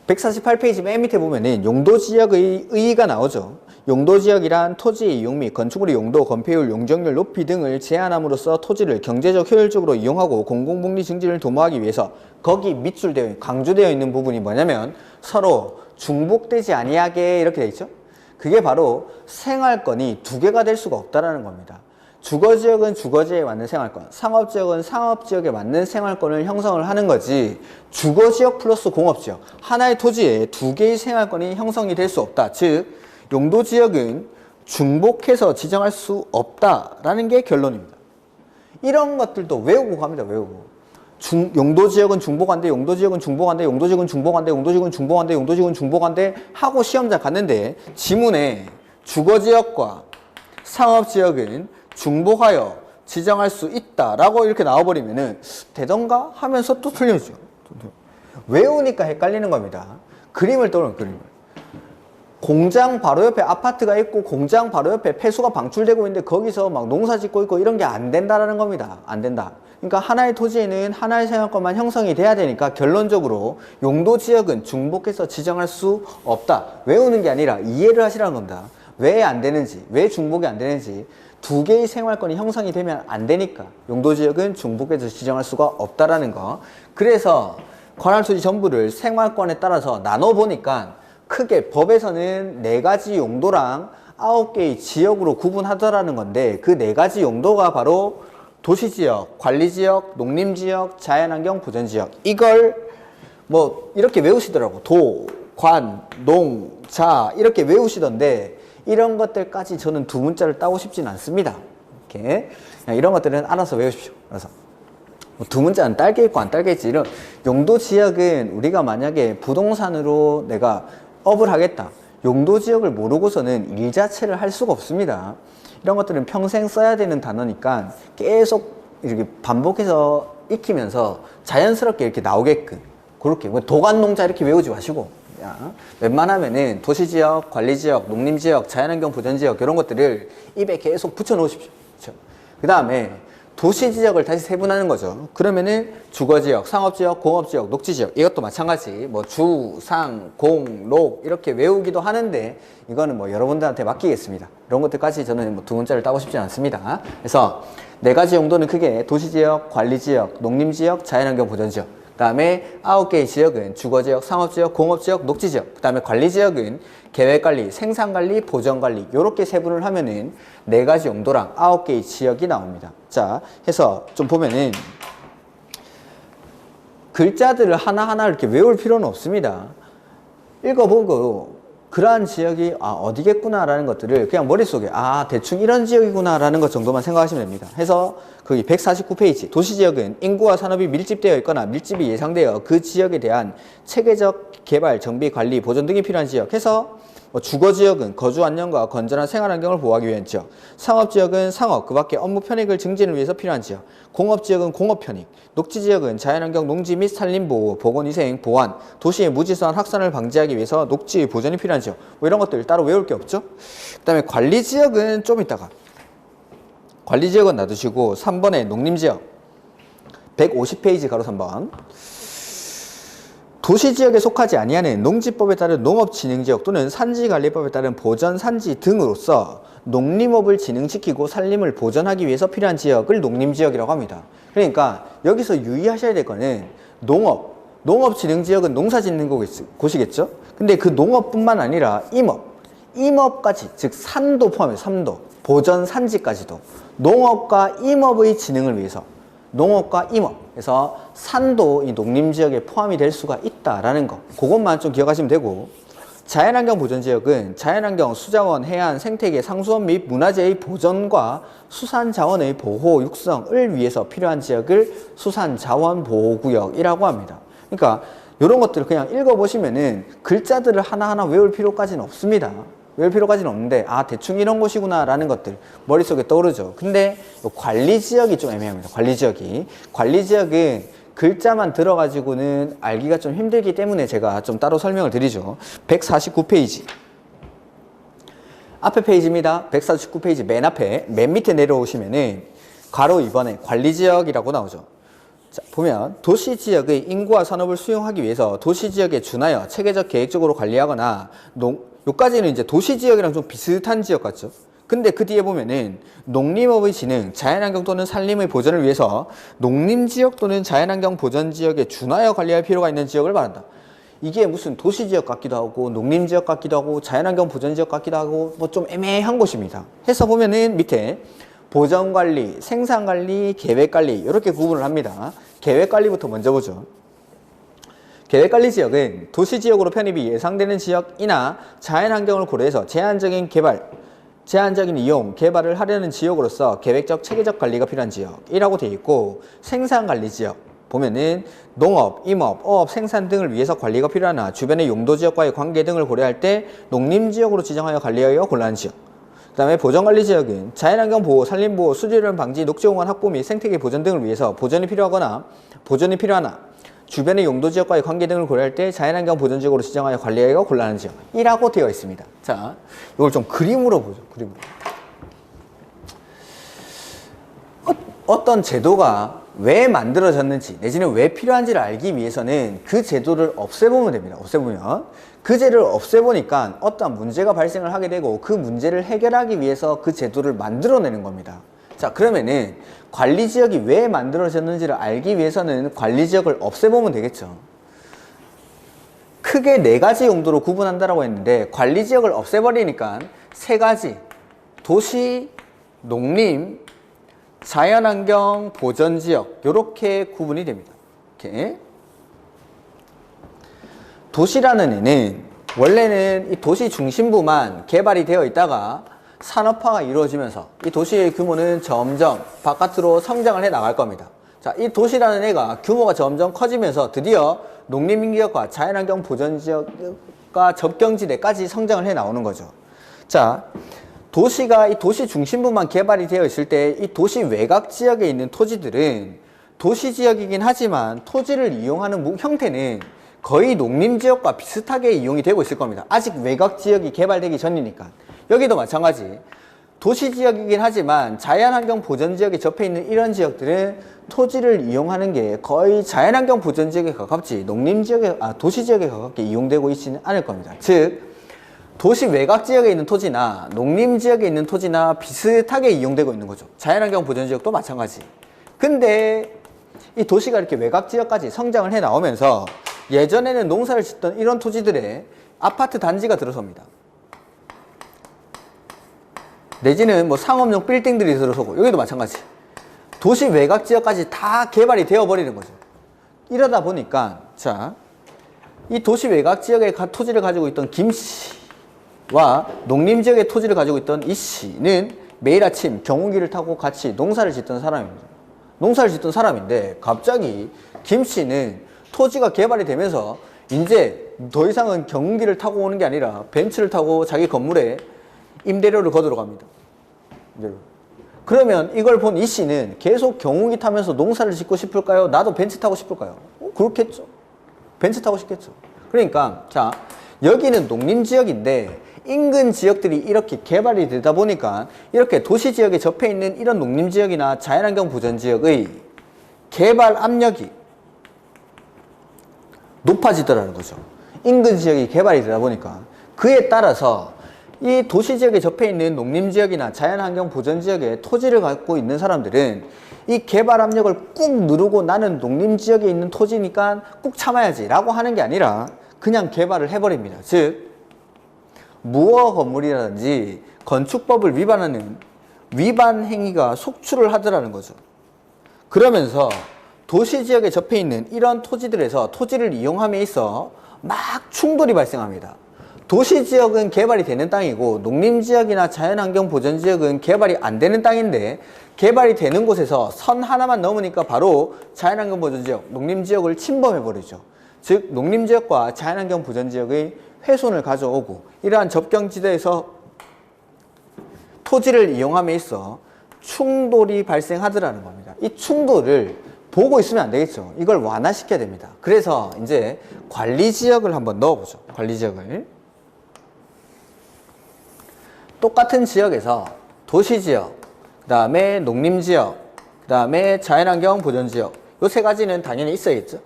148페이지 맨 밑에 보면은 용도지역의 의의가 나오죠. 용도지역이란 토지의 이용 및 건축물의 용도, 건폐율, 용적률 높이 등을 제한함으로써 토지를 경제적 효율적으로 이용하고 공공복리 증진을 도모하기 위해서 거기 밑줄되어 강조되어 있는 부분이 뭐냐면 서로 중복되지 아니하게 이렇게 되어 있죠. 그게 바로 생활권이 두 개가 될 수가 없다라는 겁니다. 주거지역은 주거지역에 맞는 생활권, 상업지역은 상업지역에 맞는 생활권을 형성을 하는 거지 주거지역 플러스 공업지역, 하나의 토지에 두 개의 생활권이 형성이 될 수 없다. 즉 용도지역은 중복해서 지정할 수 없다라는 게 결론입니다. 이런 것들도 외우고 갑니다. 외우고. 용도지역은 중복한데, 용도지역은 중복한데, 용도지역은 중복한데, 용도지역은 중복한데, 용도지역은 중복한데 하고 시험장 갔는데 지문에 주거지역과 상업지역은 중복하여 지정할 수 있다라고 이렇게 나와버리면은 되던가 하면서 또 틀려지죠. 외우니까 헷갈리는 겁니다. 그림을 떠오르는 그림을. 공장 바로 옆에 아파트가 있고 공장 바로 옆에 폐수가 방출되고 있는데 거기서 막 농사 짓고 있고 이런 게 안 된다라는 겁니다. 안 된다. 그러니까 하나의 토지에는 하나의 생활권만 형성이 돼야 되니까 결론적으로 용도지역은 중복해서 지정할 수 없다. 외우는 게 아니라 이해를 하시라는 겁니다. 왜 안 되는지, 왜 중복이 안 되는지. 두 개의 생활권이 형성이 되면 안 되니까 용도지역은 중복해서 지정할 수가 없다라는 거. 그래서 관할토지 전부를 생활권에 따라서 나눠보니까 크게 법에서는 4가지 용도랑 9개의 지역으로 구분하더라는 건데 그 4가지 용도가 바로 도시지역, 관리지역, 농림지역, 자연환경 보전지역. 이걸 뭐 이렇게 외우시더라고. 도, 관, 농, 자 이렇게 외우시던데 이런 것들까지 저는 두 문자를 따고 싶진 않습니다. 이렇게 이런 것들은 알아서 외우십시오. 그래서 두 문자는 딸게 있고 안 딸게 있지. 이런 용도지역은 우리가 만약에 부동산으로 내가 업을 하겠다. 용도지역을 모르고서는 일 자체를 할 수가 없습니다. 이런 것들은 평생 써야 되는 단어니까 계속 이렇게 반복해서 익히면서 자연스럽게 이렇게 나오게끔 그렇게 도관농자 이렇게 외우지 마시고 웬만하면은 도시지역, 관리지역, 농림지역, 자연환경 보전지역 이런 것들을 입에 계속 붙여 놓으십시오. 그렇죠? 그 다음에 도시지역을 다시 세분하는 거죠. 그러면은 주거지역, 상업지역, 공업지역, 녹지지역 이것도 마찬가지 뭐 주, 상, 공, 녹 이렇게 외우기도 하는데 이거는 뭐 여러분들한테 맡기겠습니다. 이런 것들까지 저는 뭐 두 문자를 따고 싶지 않습니다. 그래서 4가지 용도는 크게 도시지역, 관리지역, 농림지역, 자연환경 보전지역. 그 다음에 9개의 지역은 주거지역, 상업지역, 공업지역, 녹지지역. 그 다음에 관리지역은 계획관리, 생산관리, 보전관리 이렇게 세분을 하면은 4가지 용도랑 9개의 지역이 나옵니다. 자, 해서 좀 보면은 글자들을 하나하나 이렇게 외울 필요는 없습니다. 읽어보고 그러한 지역이 어디겠구나 라는 것들을 그냥 머릿속에 대충 이런 지역이구나 라는 것 정도만 생각하시면 됩니다. 해서 거기 149페이지 도시지역은 인구와 산업이 밀집되어 있거나 밀집이 예상되어 그 지역에 대한 체계적 개발, 정비, 관리, 보존 등이 필요한 지역 해서 주거지역은 거주 안녕과 건전한 생활환경을 보호하기 위한 지역, 상업지역은 상업, 그 밖에 업무 편익을 증진을 위해서 필요한 지역, 공업지역은 공업 편익, 녹지지역은 자연환경 농지 및 산림보호, 보건위생, 보안, 도시의 무질서한 확산을 방지하기 위해서 녹지 보존이 필요한 지역. 뭐 이런 것들 따로 외울 게 없죠. 그 다음에 관리지역은 좀 이따가, 관리지역은 놔두시고 3번에 농림지역 150페이지 가로 3번. 도시지역에 속하지 아니하는 농지법에 따른 농업진흥지역 또는 산지관리법에 따른 보전산지 등으로서 농림업을 진흥시키고 산림을 보전하기 위해서 필요한 지역을 농림지역이라고 합니다. 그러니까 여기서 유의하셔야 될 거는 농업진흥지역은 농사짓는 곳이겠죠. 근데 그 농업뿐만 아니라 임업까지, 즉 산도 포함해서 산도, 보전산지까지도 농업과 임업의 진흥을 위해서 농업과 임업에서 산도 이 농림지역에 포함이 될 수가 있다라는 거, 그것만 좀 기억하시면 되고, 자연환경 보전지역은 자연환경, 수자원, 해안, 생태계, 상수원 및 문화재의 보전과 수산자원의 보호, 육성을 위해서 필요한 지역을 수산자원보호구역이라고 합니다. 그러니까 이런 것들을 그냥 읽어보시면은 글자들을 하나하나 외울 필요까지는 없습니다. 외울 필요까지는 없는데, 아, 대충 이런 곳이구나 라는 것들 머릿속에 떠오르죠. 근데 관리지역이 좀 애매합니다. 관리지역은 글자만 들어가지고는 알기가 좀 힘들기 때문에 제가 좀 따로 설명을 드리죠. 149페이지 앞에 페이지입니다. 149페이지 맨 앞에 맨 밑에 내려오시면은 괄호 2번에 관리지역이라고 나오죠. 자, 보면 도시지역의 인구와 산업을 수용하기 위해서 도시지역에 준하여 체계적 계획적으로 관리하거나 요까지는 이제 도시지역이랑 좀 비슷한 지역 같죠. 근데 그 뒤에 보면은 농림업의 진흥, 자연환경 또는 산림의 보전을 위해서 농림지역 또는 자연환경 보전지역에 준하여 관리할 필요가 있는 지역을 말한다. 이게 무슨 도시지역 같기도 하고 농림지역 같기도 하고 자연환경 보전지역 같기도 하고 뭐 좀 애매한 곳입니다. 해서 보면은 밑에 보전관리, 생산관리, 계획관리 이렇게 구분을 합니다. 계획관리부터 먼저 보죠. 계획관리지역은 도시지역으로 편입이 예상되는 지역이나 자연환경을 고려해서 제한적인 이용, 개발을 하려는 지역으로서 계획적, 체계적 관리가 필요한 지역이라고 되어 있고, 생산관리지역 보면은 농업, 임업, 어업, 생산 등을 위해서 관리가 필요하나 주변의 용도지역과의 관계 등을 고려할 때 농림지역으로 지정하여 관리하기가 곤란한 지역. 그 다음에 보전관리지역은 자연환경 보호, 산림보호, 수질오염 방지, 녹지공원 확보 및 생태계 보전 등을 위해서 보존이 필요하나 주변의 용도지역과의 관계 등을 고려할 때 자연환경 보전지역으로 지정하여 관리하기가 곤란한 지역이라고 되어 있습니다. 자, 이걸 좀 그림으로 보죠. 그림으로. 어떤 제도가 왜 만들어졌는지 내지는 왜 필요한지를 알기 위해서는 그 제도를 없애보면 됩니다. 없애보면 그 제도를 없애보니까 어떤 문제가 발생을 하게 되고 그 문제를 해결하기 위해서 그 제도를 만들어내는 겁니다. 자, 그러면은 관리지역이 왜 만들어졌는지를 알기 위해서는 관리지역을 없애보면 되겠죠. 크게 4가지 용도로 구분한다라고 했는데 관리지역을 없애버리니까 3가지, 도시, 농림, 자연환경, 보전지역 이렇게 구분이 됩니다. 이렇게. 도시라는 애는 원래는 이 도시 중심부만 개발이 되어 있다가 산업화가 이루어지면서 이 도시의 규모는 점점 바깥으로 성장을 해 나갈 겁니다. 자, 이 도시라는 애가 규모가 점점 커지면서 드디어 농림지역과 자연환경 보전지역과 접경지대까지 성장을 해 나오는 거죠. 자, 도시가 이 도시 중심부만 개발이 되어 있을 때 이 도시 외곽 지역에 있는 토지들은 도시 지역이긴 하지만 토지를 이용하는 형태는 거의 농림지역과 비슷하게 이용이 되고 있을 겁니다. 아직 외곽 지역이 개발되기 전이니까. 여기도 마찬가지. 도시지역이긴 하지만 자연환경 보전지역에 접해 있는 이런 지역들은 토지를 이용하는 게 거의 자연환경 보전지역에 가깝지 도시지역에 가깝게 이용되고 있지는 않을 겁니다. 즉 도시 외곽지역에 있는 토지나 농림지역에 있는 토지나 비슷하게 이용되고 있는 거죠. 자연환경 보전지역도 마찬가지. 근데 이 도시가 이렇게 외곽지역까지 성장을 해 나오면서 예전에는 농사를 짓던 이런 토지들에 아파트 단지가 들어섭니다. 내지는 뭐 상업용 빌딩들이 들어서고, 여기도 마찬가지. 도시 외곽 지역까지 다 개발이 되어버리는 거죠. 이러다 보니까, 자, 이 도시 외곽 지역의 토지를 가지고 있던 김 씨와 농림지역의 토지를 가지고 있던 이 씨는 매일 아침 경운기를 타고 같이 농사를 짓던 사람입니다. 농사를 짓던 사람인데, 갑자기 김 씨는 토지가 개발이 되면서 이제 더 이상은 경운기를 타고 오는 게 아니라 벤츠를 타고 자기 건물에 임대료를 거두러 갑니다. 그러면 이걸 본 이 씨는 계속 경운기 타면서 농사를 짓고 싶을까요? 나도 벤츠 타고 싶을까요? 그렇겠죠. 벤츠 타고 싶겠죠. 그러니까 자, 여기는 농림지역인데 인근 지역들이 이렇게 개발이 되다 보니까 이렇게 도시지역에 접해 있는 이런 농림지역이나 자연환경 보전지역의 개발 압력이 높아지더라는 거죠. 인근 지역이 개발이 되다 보니까 그에 따라서 이 도시지역에 접해 있는 농림지역이나 자연환경 보전지역에 토지를 갖고 있는 사람들은 이 개발 압력을 꾹 누르고 나는 농림지역에 있는 토지니까 꾹 참아야지 라고 하는 게 아니라 그냥 개발을 해버립니다. 즉 무허 건물이라든지 건축법을 위반하는 위반 행위가 속출을 하더라는 거죠. 그러면서 도시지역에 접해 있는 이런 토지들에서 토지를 이용함에 있어 막 충돌이 발생합니다. 도시지역은 개발이 되는 땅이고 농림지역이나 자연환경 보전지역은 개발이 안 되는 땅인데 개발이 되는 곳에서 선 하나만 넘으니까 바로 자연환경 보전지역, 농림지역을 침범해버리죠. 즉 농림지역과 자연환경 보전지역의 훼손을 가져오고 이러한 접경지대에서 토지를 이용함에 있어 충돌이 발생하더라는 겁니다. 이 충돌을 보고 있으면 안 되겠죠. 이걸 완화시켜야 됩니다. 그래서 이제 관리지역을 한번 넣어보죠. 관리지역을. 똑같은 지역에서 도시지역, 그 다음에 농림지역, 그 다음에 자연환경 보전지역 요 세 가지는 당연히 있어야겠죠.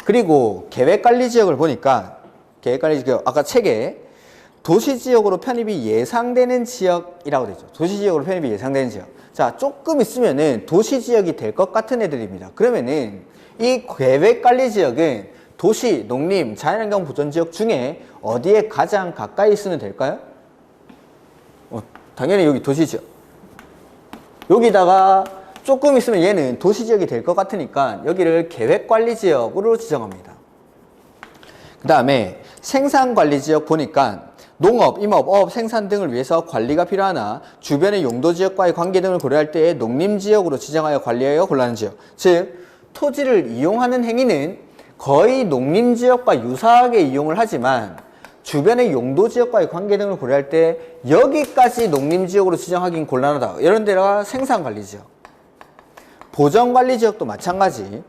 그리고 계획관리지역을 보니까 계획관리지역 아까 책에 도시지역으로 편입이 예상되는 지역이라고 되죠. 도시지역으로 편입이 예상되는 지역. 자, 조금 있으면은 도시지역이 될 것 같은 애들입니다. 그러면은 이 계획관리지역은 도시, 농림, 자연환경 보전지역 중에 어디에 가장 가까이 있으면 될까요? 당연히 여기 도시지역. 여기다가 조금 있으면 얘는 도시지역이 될 것 같으니까 여기를 계획관리지역으로 지정합니다. 그 다음에 생산관리지역 보니까 농업, 임업, 어업, 생산 등을 위해서 관리가 필요하나 주변의 용도지역과의 관계 등을 고려할 때에 농림지역으로 지정하여 관리하여 곤란한 지역. 즉 토지를 이용하는 행위는 거의 농림지역과 유사하게 이용을 하지만 주변의 용도지역과의 관계 등을 고려할 때 여기까지 농림지역으로 지정하긴 곤란하다. 이런 데가 생산관리지역. 보전관리지역도 마찬가지.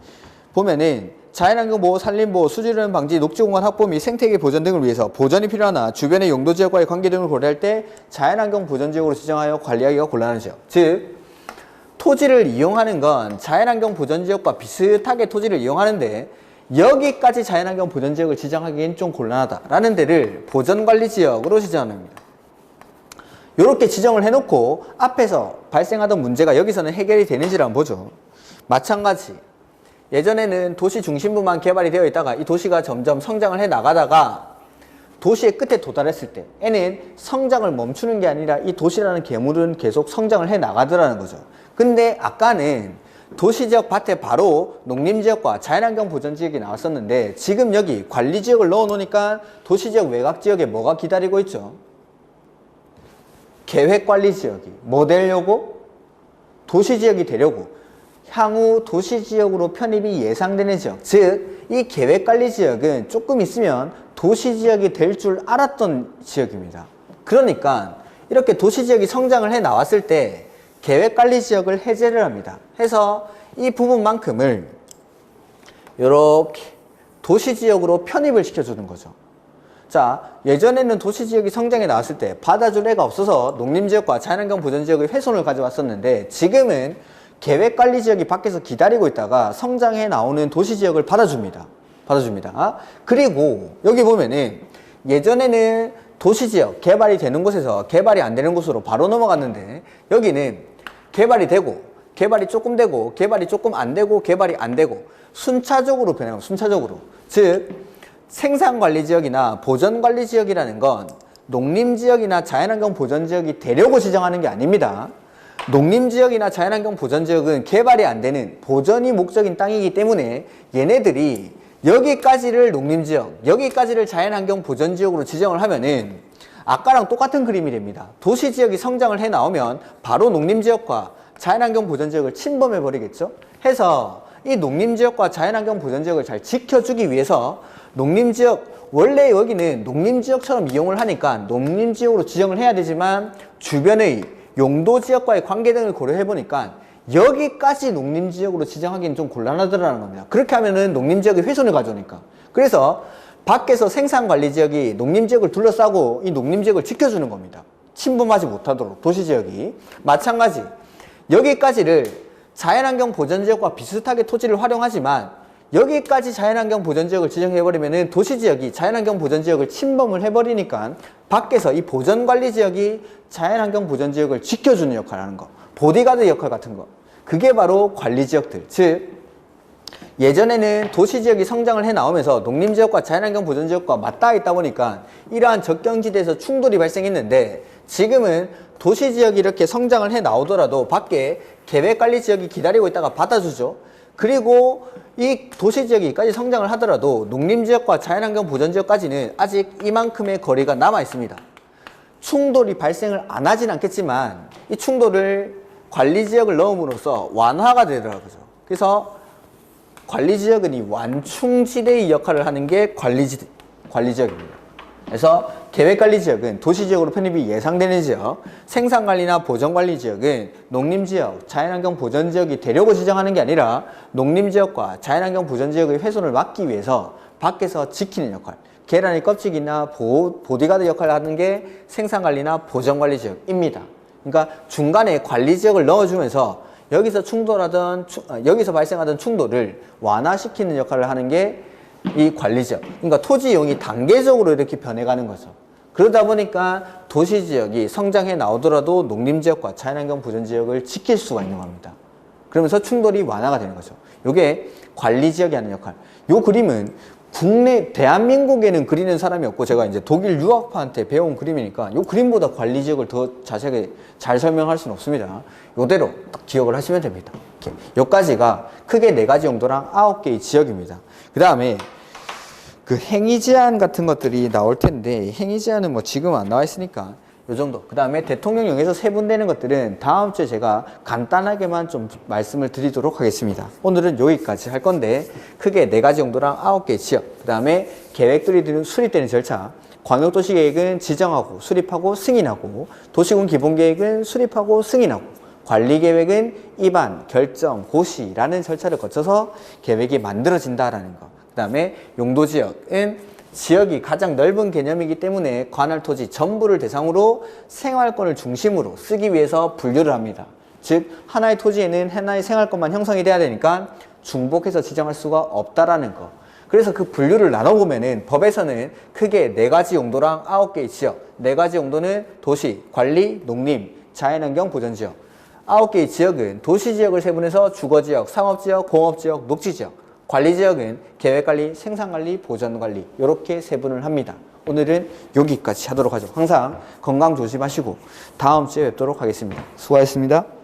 보면은 자연환경보호, 산림보호, 수질오염 방지, 녹지공간 확보 및 생태계 보전 등을 위해서 보전이 필요하나 주변의 용도지역과의 관계 등을 고려할 때 자연환경 보전지역으로 지정하여 관리하기가 곤란한 지역. 즉 토지를 이용하는 건 자연환경 보전지역과 비슷하게 토지를 이용하는데 여기까지 자연환경 보전지역을 지정하기엔 좀 곤란하다라는 데를 보전관리지역으로 지정합니다. 이렇게 지정을 해놓고 앞에서 발생하던 문제가 여기서는 해결이 되는지를 한번 보죠. 마찬가지 예전에는 도시 중심부만 개발이 되어 있다가 이 도시가 점점 성장을 해 나가다가 도시의 끝에 도달했을 때 애는 성장을 멈추는 게 아니라 이 도시라는 괴물은 계속 성장을 해 나가더라는 거죠. 근데 아까는 도시지역 밭에 바로 농림지역과 자연환경 보전지역이 나왔었는데 지금 여기 관리지역을 넣어 놓으니까 도시지역 외곽지역에 뭐가 기다리고 있죠? 계획관리지역이 뭐 되려고? 도시지역이 되려고 향후 도시지역으로 편입이 예상되는 지역, 즉 이 계획관리지역은 조금 있으면 도시지역이 될 줄 알았던 지역입니다. 그러니까 이렇게 도시지역이 성장을 해 나왔을 때 계획관리지역을 해제를 합니다. 해서 이 부분만큼을 이렇게 도시지역으로 편입을 시켜주는 거죠. 자, 예전에는 도시지역이 성장해 나왔을 때 받아줄 애가 없어서 농림지역과 자연환경 보전지역의 훼손을 가져왔었는데 지금은 계획관리지역이 밖에서 기다리고 있다가 성장해 나오는 도시지역을 받아줍니다. 그리고 여기 보면은 예전에는 도시지역 개발이 되는 곳에서 개발이 안 되는 곳으로 바로 넘어갔는데 여기는 개발이 되고 개발이 조금 되고 개발이 조금 안 되고 개발이 안 되고 순차적으로 변해요. 순차적으로. 즉 생산관리지역이나 보전관리지역이라는 건 농림지역이나 자연환경 보전지역이 되려고 지정하는 게 아닙니다. 농림지역이나 자연환경 보전지역은 개발이 안 되는 보전이 목적인 땅이기 때문에 얘네들이 여기까지를 농림지역, 여기까지를 자연환경 보전지역으로 지정을 하면은 아까랑 똑같은 그림이 됩니다. 도시지역이 성장을 해 나오면 바로 농림지역과 자연환경 보전지역을 침범해 버리겠죠. 해서 이 농림지역과 자연환경 보전지역을 잘 지켜주기 위해서 농림지역, 원래 여기는 농림지역처럼 이용을 하니까 농림지역으로 지정을 해야 되지만 주변의 용도지역과의 관계 등을 고려해보니까 여기까지 농림지역으로 지정하기는 좀 곤란하더라는 겁니다. 그렇게 하면은 농림지역이 훼손을 가져오니까. 그래서 밖에서 생산관리지역이 농림지역을 둘러싸고 이 농림지역을 지켜주는 겁니다. 침범하지 못하도록 도시지역이. 마찬가지 여기까지를 자연환경 보전지역과 비슷하게 토지를 활용하지만 여기까지 자연환경 보전지역을 지정해버리면 도시지역이 자연환경 보전지역을 침범을 해버리니까 밖에서 이 보전관리지역이 자연환경 보전지역을 지켜주는 역할을 하는 거, 보디가드 역할 같은 거, 그게 바로 관리지역들. 즉 예전에는 도시지역이 성장을 해 나오면서 농림지역과 자연환경 보전지역과 맞닿아 있다 보니까 이러한 적경지대에서 충돌이 발생했는데, 지금은 도시지역이 이렇게 성장을 해 나오더라도 밖에 계획관리지역이 기다리고 있다가 받아주죠. 그리고 이 도시지역이까지 성장을 하더라도 농림지역과 자연환경 보전지역까지는 아직 이만큼의 거리가 남아 있습니다. 충돌이 발생을 안 하진 않겠지만 이 충돌을 관리지역을 넣음으로써 완화가 되더라고요. 그래서 관리지역은 이 완충지대의 역할을 하는 게 관리지역입니다. 그래서 계획관리지역은 도시지역으로 편입이 예상되는 지역, 생산관리나 보전관리지역은 농림지역, 자연환경 보전지역이 되려고 지정하는 게 아니라 농림지역과 자연환경 보전지역의 훼손을 막기 위해서 밖에서 지키는 역할, 계란의 껍질이나 보디가드 역할을 하는 게 생산관리나 보전관리지역입니다. 그러니까 중간에 관리지역을 넣어주면서 여기서 발생하던 충돌을 완화시키는 역할을 하는 게 이 관리지역. 그러니까 토지 이용이 단계적으로 이렇게 변해가는 거죠. 그러다 보니까 도시지역이 성장해 나오더라도 농림지역과 자연환경 보전지역을 지킬 수가 있는 겁니다. 그러면서 충돌이 완화가 되는 거죠. 이게 관리지역이 하는 역할. 이 그림은 대한민국에는 그리는 사람이 없고 제가 이제 독일 유학파한테 배운 그림이니까 이 그림보다 관리지역을 더 자세하게 잘 설명할 수는 없습니다. 이대로 딱 기억을 하시면 됩니다. 이렇게. 여기까지가 크게 4가지 용도랑 9개의 지역입니다. 그 다음에 그 행위제한 같은 것들이 나올 텐데, 행위제한은 뭐 지금 안 나와 있으니까 요 정도. 그 다음에 대통령령에서 세분되는 것들은 다음 주에 제가 간단하게만 좀 말씀을 드리도록 하겠습니다. 오늘은 여기까지 할 건데, 크게 4가지 용도랑 9개의 지역, 그 다음에 계획들이 수립되는 절차, 광역도시계획은 지정하고 수립하고 승인하고, 도시군 기본계획은 수립하고 승인하고, 관리계획은 입안, 결정, 고시라는 절차를 거쳐서 계획이 만들어진다라는 거. 그 다음에 용도지역은 지역이 가장 넓은 개념이기 때문에 관할 토지 전부를 대상으로 생활권을 중심으로 쓰기 위해서 분류를 합니다. 즉 하나의 토지에는 하나의 생활권만 형성이 돼야 되니까 중복해서 지정할 수가 없다라는 거. 그래서 그 분류를 나눠보면은 법에서는 크게 4가지 용도랑 9개의 지역, 4가지 용도는 도시, 관리, 농림, 자연환경 보전지역, 9개의 지역은 도시지역을 세분해서 주거지역, 상업지역, 공업지역, 녹지지역, 관리지역은 계획관리, 생산관리, 보전관리 이렇게 세분을 합니다. 오늘은 여기까지 하도록 하죠. 항상 건강 조심하시고 다음 주에 뵙도록 하겠습니다. 수고하셨습니다.